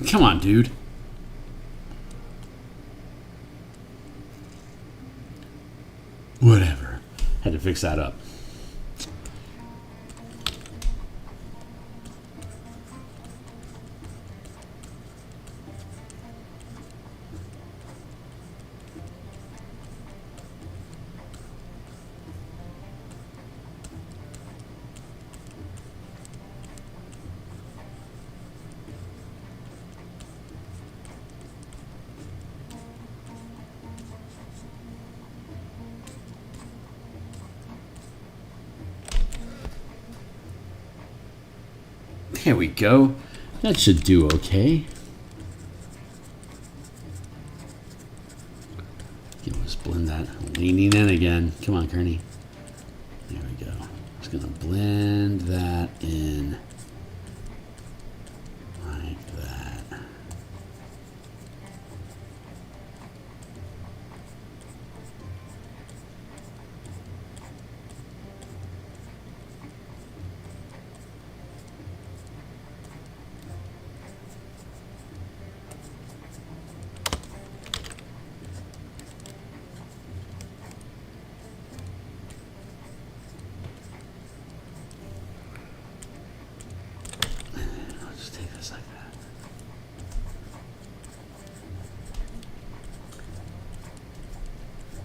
Come on, dude. Whatever. Had to fix that up. There we go. That should do okay. Let's blend that. Leaning in again. Come on, Kearney. There we go. Just going to blend that in like that.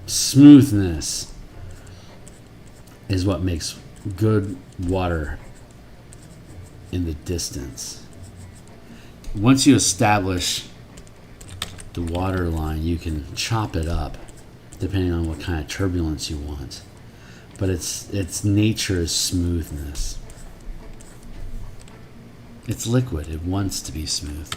Smoothness is what makes good water in the distance. Once you establish the water line, you can chop it up depending on what kind of turbulence you want. But its nature is smoothness. It's liquid. It wants to be smooth.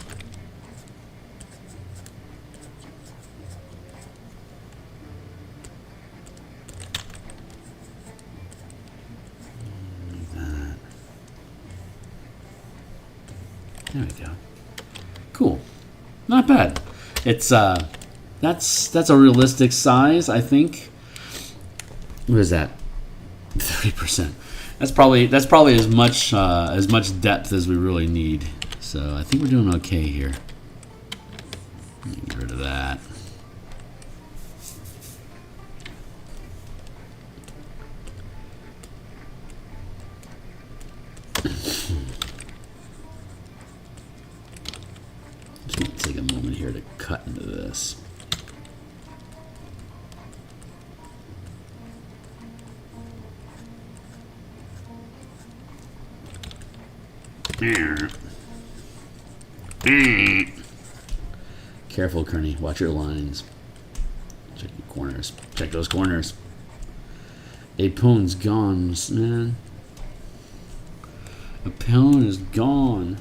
There we go. Cool. Not bad. It's that's a realistic size, I think. What is that? 30%. That's probably as much depth as we really need. So I think we're doing okay here. Get rid of that. Take a moment here to cut into this. Careful, Kearney. Watch your lines. Check your corners. Check those corners. 8 pawns gone, man. pawn is gone.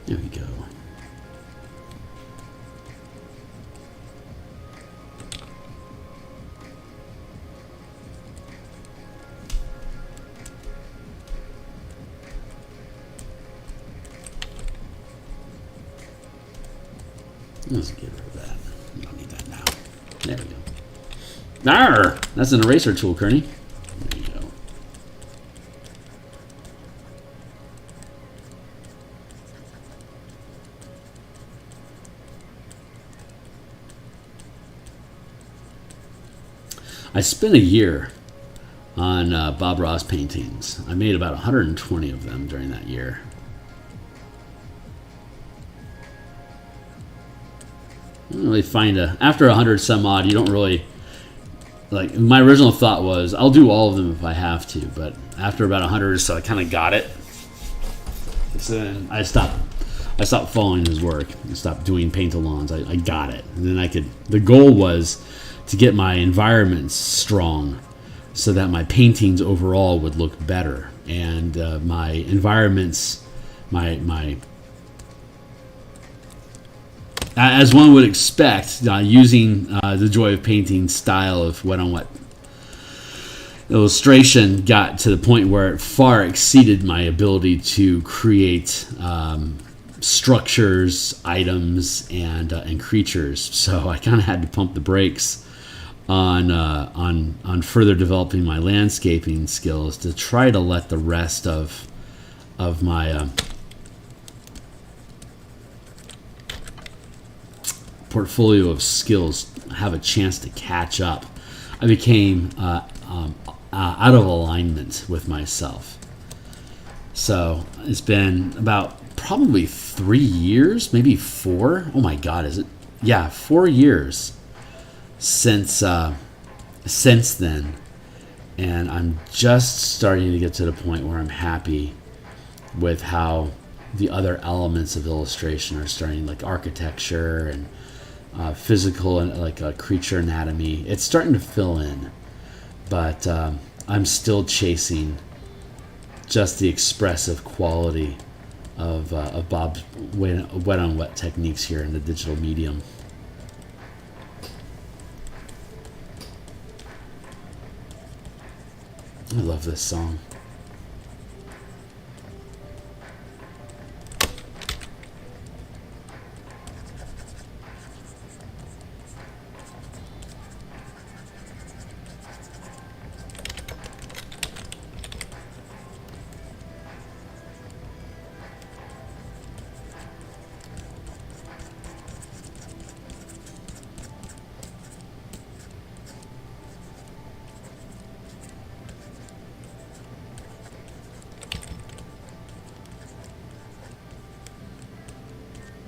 There we go. Let's get rid of that. We don't need that now. There we go. Arr! That's an eraser tool, Kearney. There you go. I spent a year on Bob Ross paintings. I made about 120 of them during that year. I don't really find after 100 some odd, you don't really, like, my original thought was I'll do all of them if I have to, but after about 100 or so I kind of got it. So then I stopped following his work. I stopped doing paint-alongs. I got it. And then the goal was to get my environments strong so that my paintings overall would look better. And my environments, my as one would expect, using the Joy of Painting style of wet-on-wet illustration got to the point where it far exceeded my ability to create structures, items, and creatures. So I kind of had to pump the brakes on further developing my landscaping skills to try to let the rest of my portfolio of skills have a chance to catch up. I became out of alignment with myself. So it's been about probably 3 years, maybe 4. Oh my God, is it? Yeah, 4 years since then, and I'm just starting to get to the point where I'm happy with how the other elements of illustration are starting, like architecture and physical and like creature anatomy. It's starting to fill in, but I'm still chasing just the expressive quality of Bob's wet-on-wet techniques here in the digital medium. I love this song.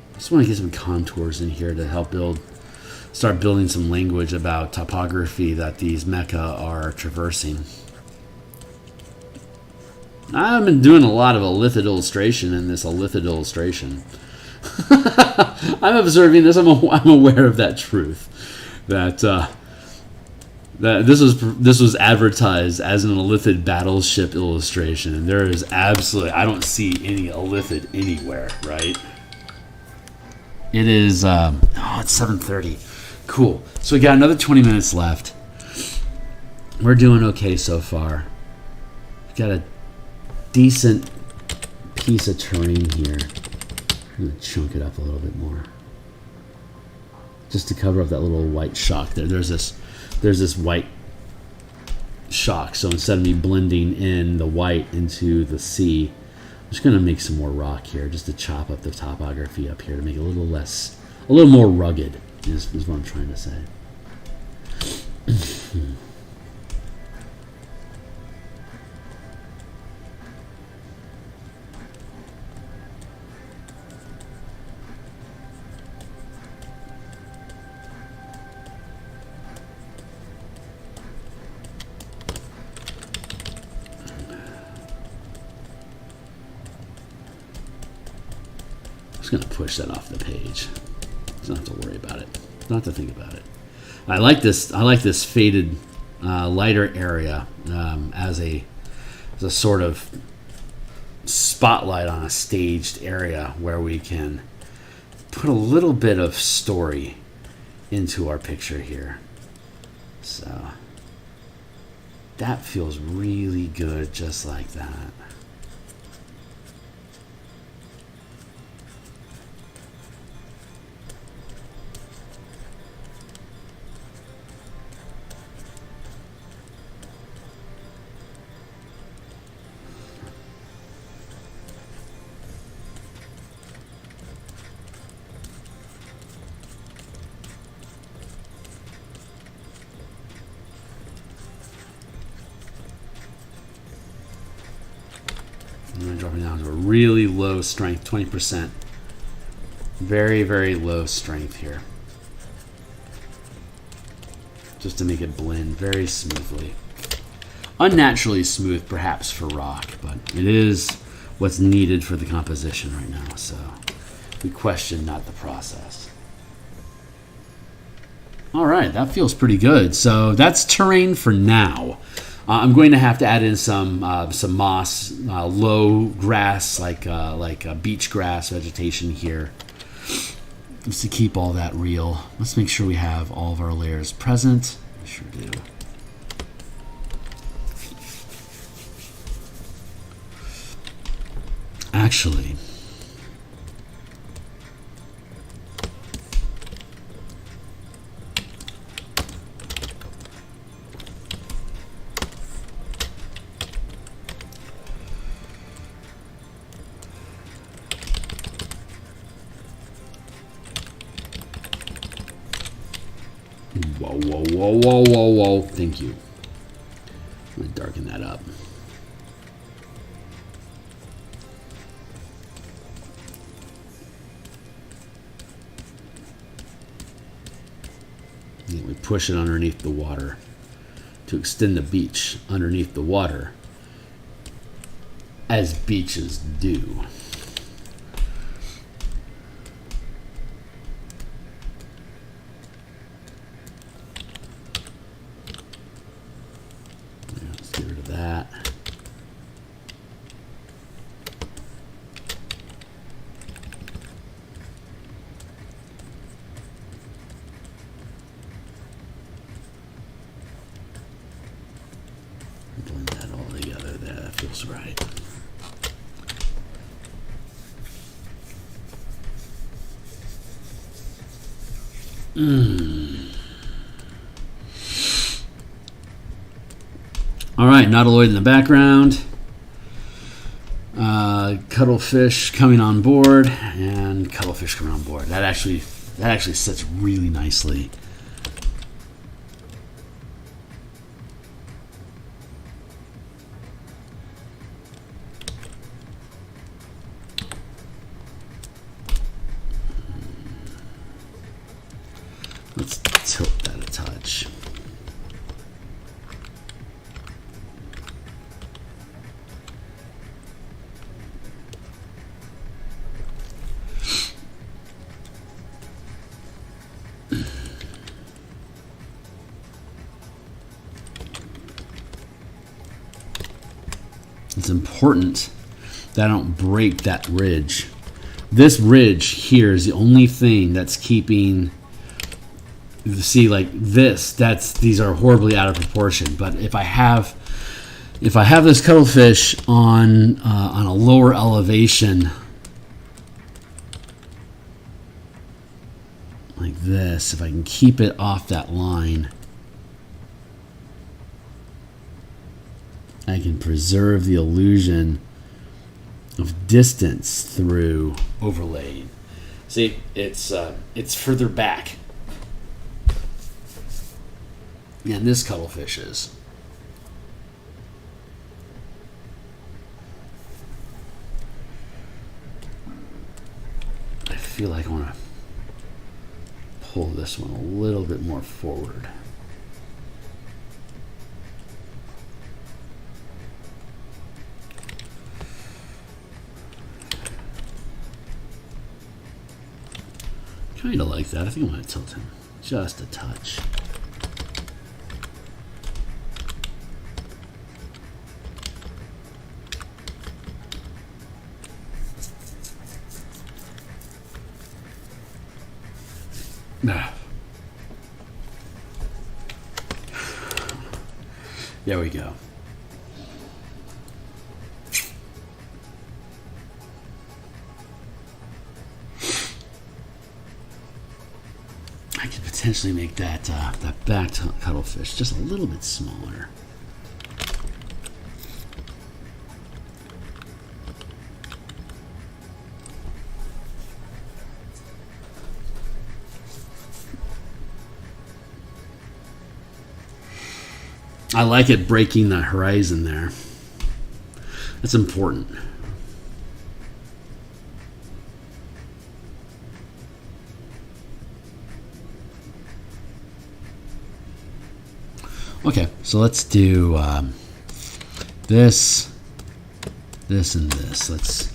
I just want to get some contours in here to help start building some language about topography that these mecha are traversing. I've been doing a lot of Illithid illustration in this Illithid illustration. I'm observing this. I'm aware of that truth. That this was advertised as an Illithid battleship illustration, and there is absolutely, I don't see any Illithid anywhere, right? It is, it's 7:30. Cool. So we got another 20 minutes left. We're doing okay so far. We've got a decent piece of terrain here. I'm going to chunk it up a little bit more. just to cover up that little white shock there. There's this white shock, so instead of me blending in the white into the sea, I'm just going to make some more rock here just to chop up the topography up here to make it a little more rugged is what I'm trying to say. I'm just going to push that off the page. Don't have to worry about it. Don't have to think about it. I like this faded lighter area as a sort of spotlight on a staged area where we can put a little bit of story into our picture here. So that feels really good, just like that. And then dropping down to a really low strength, 20%. Very, very low strength here. Just to make it blend very smoothly. Unnaturally smooth, perhaps, for rock, but it is what's needed for the composition right now, so we question not the process. All right, that feels pretty good. So that's terrain for now. I'm going to have to add in some moss, low grass like beach grass vegetation here, just to keep all that real. Let's make sure we have all of our layers present. We sure do. Actually, whoa. Thank you. I'm going to darken that up. And we push it underneath the water to extend the beach underneath the water, as beaches do. Let's get rid of that. Blend that all together there. That feels right. All right, Nautiloid in the background. Cuttlefish coming on board, and Cuttlefish coming on board. That actually sits really nicely. Let's tilt that a touch. It's important that I don't break that ridge. This ridge here is the only thing that's keeping, see, like this, these are horribly out of proportion. But if I have this cuttlefish on a lower elevation like this, if I can keep it off that line, I can preserve the illusion of distance through overlaying. See, it's further back. And this cuttlefish is. I feel like I want to pull this one a little bit more forward. Kind of like that. I think I'm going to tilt him just a touch. There we go. I could potentially make that that back cuttlefish just a little bit smaller. I like it breaking the horizon there. That's important. Okay, so let's do this, this, and this. Let's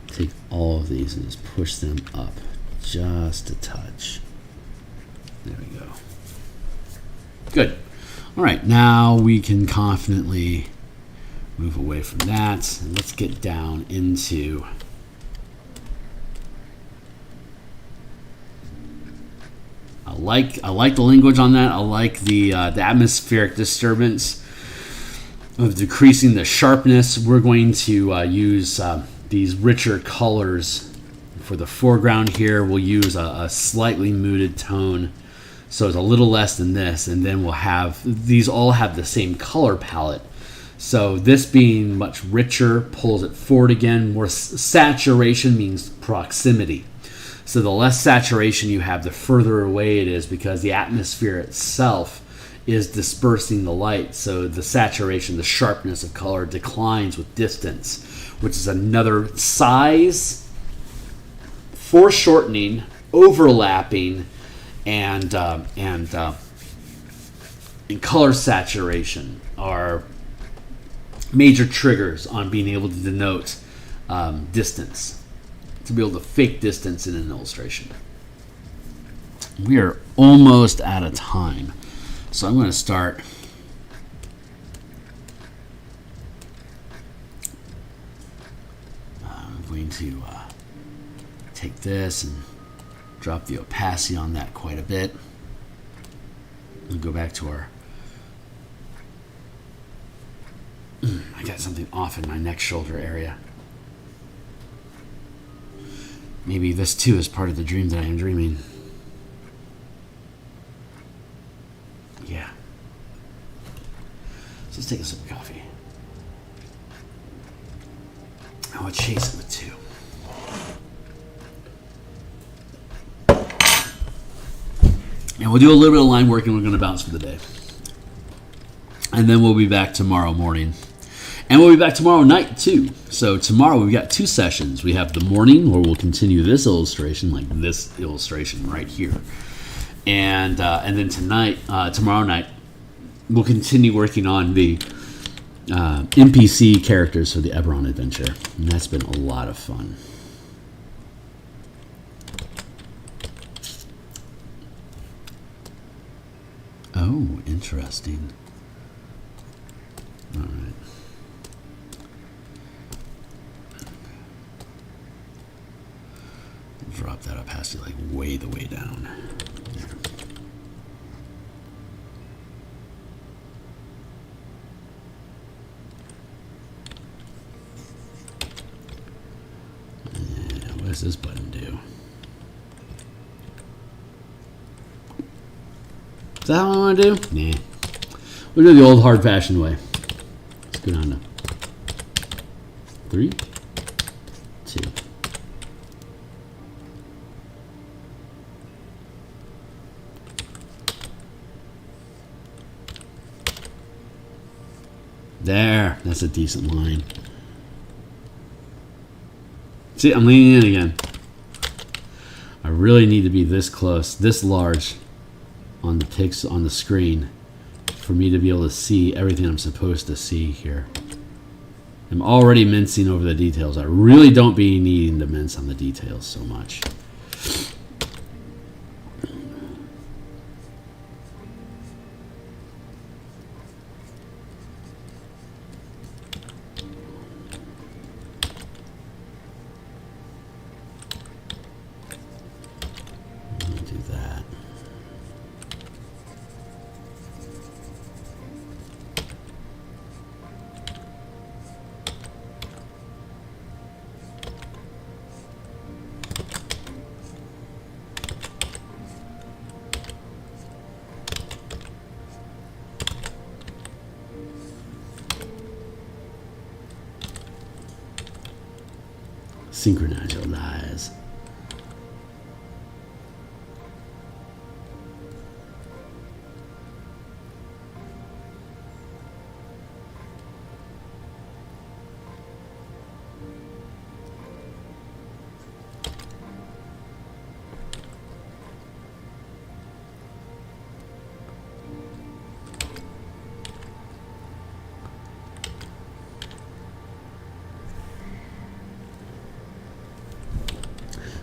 take all of these and just push them up just a touch. There we go. Good. All right, now we can confidently move away from that. And let's get down into I like the language on that. I like the atmospheric disturbance of decreasing the sharpness. We're going to use these richer colors for the foreground here. We'll use a slightly muted tone, so it's a little less than this, and then we'll have these all have the same color palette. So this being much richer pulls it forward again. More saturation means proximity. So the less saturation you have, the further away it is, because the atmosphere itself is dispersing the light. So the saturation, the sharpness of color declines with distance, which is another size, foreshortening, overlapping, and color saturation are major triggers on being able to denote distance, to be able to fake distance in an illustration. We are almost out of time, so I'm going to start I'm going to take this and drop the opacity on that quite a bit. We'll go back to our I got something off in my neck shoulder area. Maybe this too is part of the dream that I am dreaming. Yeah. So let's take a sip of coffee. I will chase it with two. And we'll do a little bit of line work and we're going to bounce for the day. And then we'll be back tomorrow morning. And we'll be back tomorrow night too. So tomorrow we've got two sessions. We have the morning where we'll continue this illustration, like this illustration right here. And then tonight, tomorrow night, we'll continue working on the NPC characters for the Eberron adventure. And that's been a lot of fun. Oh, interesting. All right. Drop that opacity like way the way down. Yeah, what does this button do? Is that what I want to do? Nah. We'll do the old hard-fashioned way. Let's go down to 3, 2. There. That's a decent line. See, I'm leaning in again. I really need to be this close, this large on the ticks on the screen for me to be able to see everything I'm supposed to see here. I'm already mincing over the details. I really don't be needing to mince on the details so much. Synchronize your lies.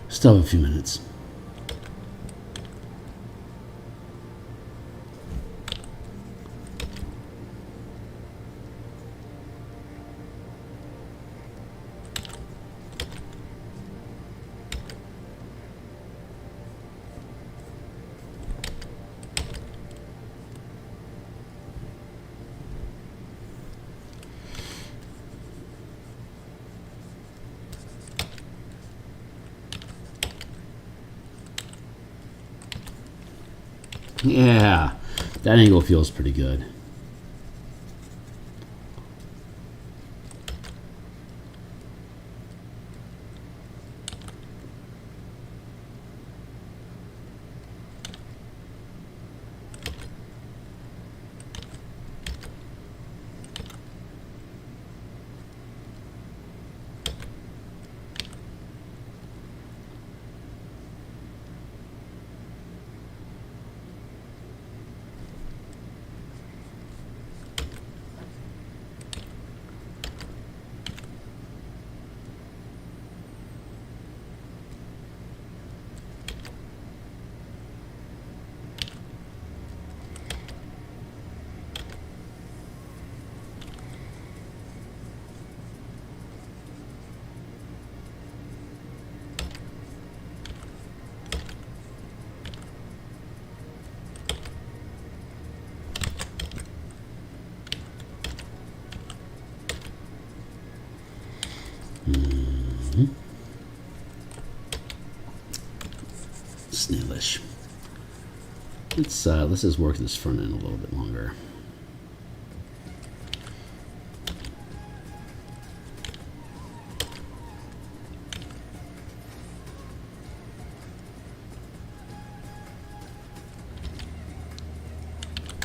Still have a few minutes. Yeah, that angle feels pretty good. Snailish. Let's just work this front end a little bit longer.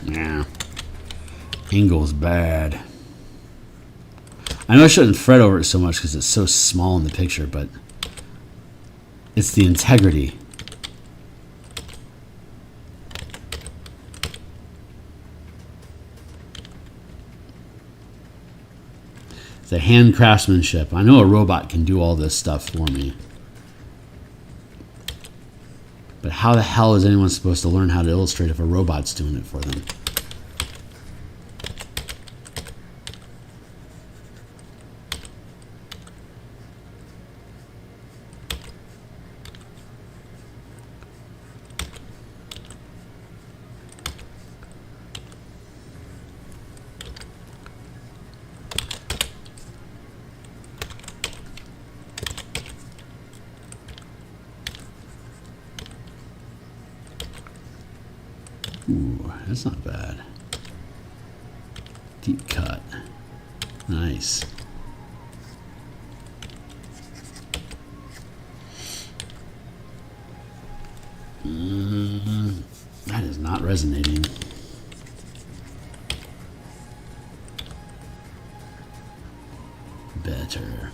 Yeah, angle's bad. I know I shouldn't fret over it so much because it's so small in the picture, but it's the integrity. The hand craftsmanship. I know a robot can do all this stuff for me. But how the hell is anyone supposed to learn how to illustrate if a robot's doing it for them? Ooh. That's not bad. Deep cut. Nice. That is not resonating. Better.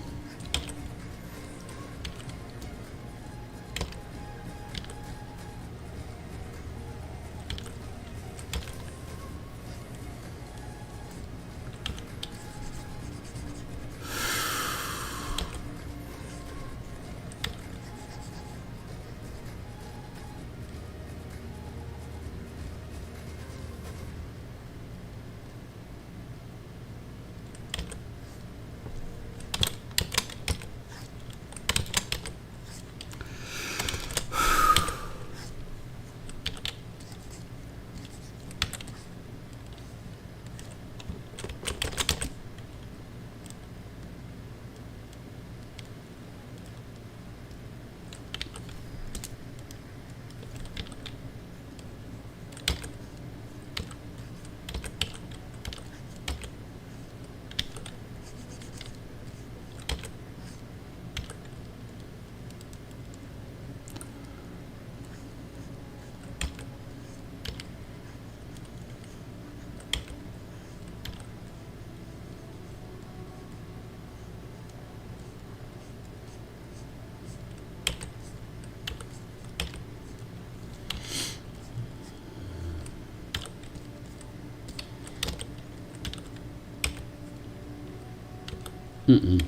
Mm-mm.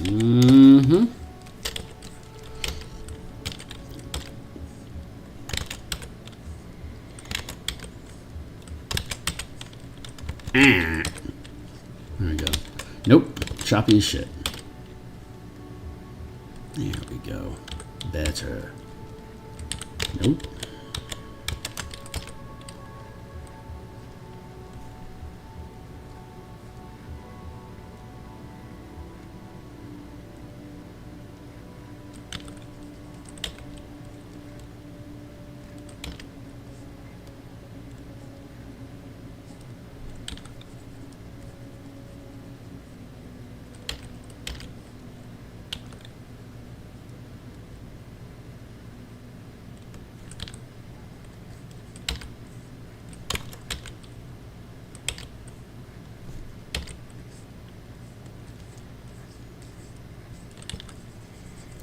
Mm-hmm. There we go. Nope. Choppy as shit. There we go. Better. Nope.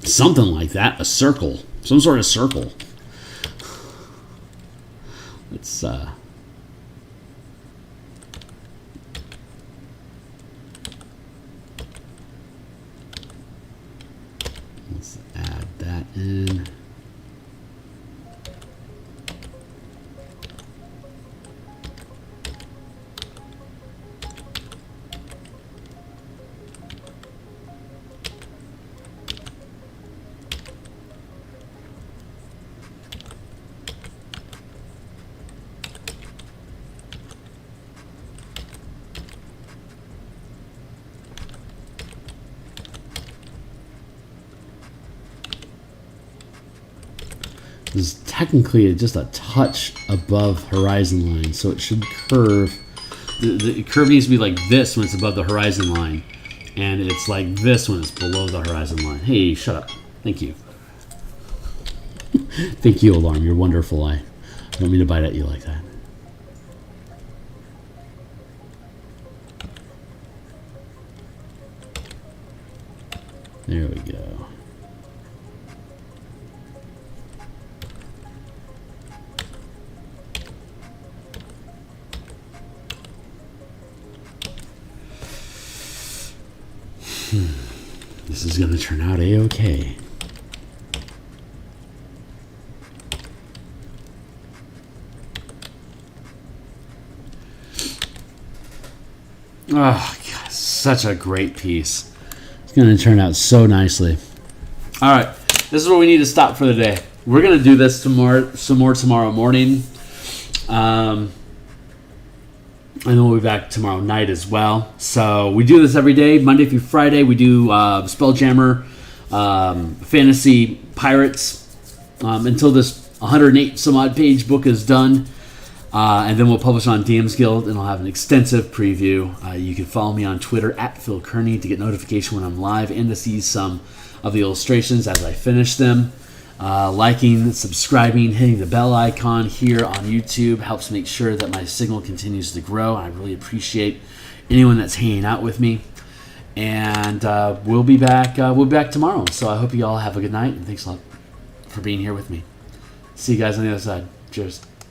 Something like that. A circle. Some sort of circle. Let's add that in. This is technically just a touch above horizon line, so it should curve. The curve needs to be like this when it's above the horizon line, and it's like this when it's below the horizon line. Hey, shut up. Thank you. Thank you, Alarm. You're wonderful. I don't mean to bite at you like that. There we go. This is going to turn out a-okay. Oh, God, such a great piece. It's going to turn out so nicely. All right, this is where we need to stop for the day. We're going to do this tomorrow, some more tomorrow morning. And then we'll be back tomorrow night as well. So we do this every day, Monday through Friday. We do Spelljammer, Fantasy Pirates, until this 108 some odd page book is done. And then we'll publish on DMsGuild, and I'll have an extensive preview. You can follow me on Twitter at Phil Kearney to get notification when I'm live and to see some of the illustrations as I finish them. Liking, subscribing, hitting the bell icon here on YouTube helps make sure that my signal continues to grow. I really appreciate anyone that's hanging out with me. And we'll be back. We'll be back tomorrow. So I hope you all have a good night, and thanks a lot for being here with me. See you guys on the other side. Cheers.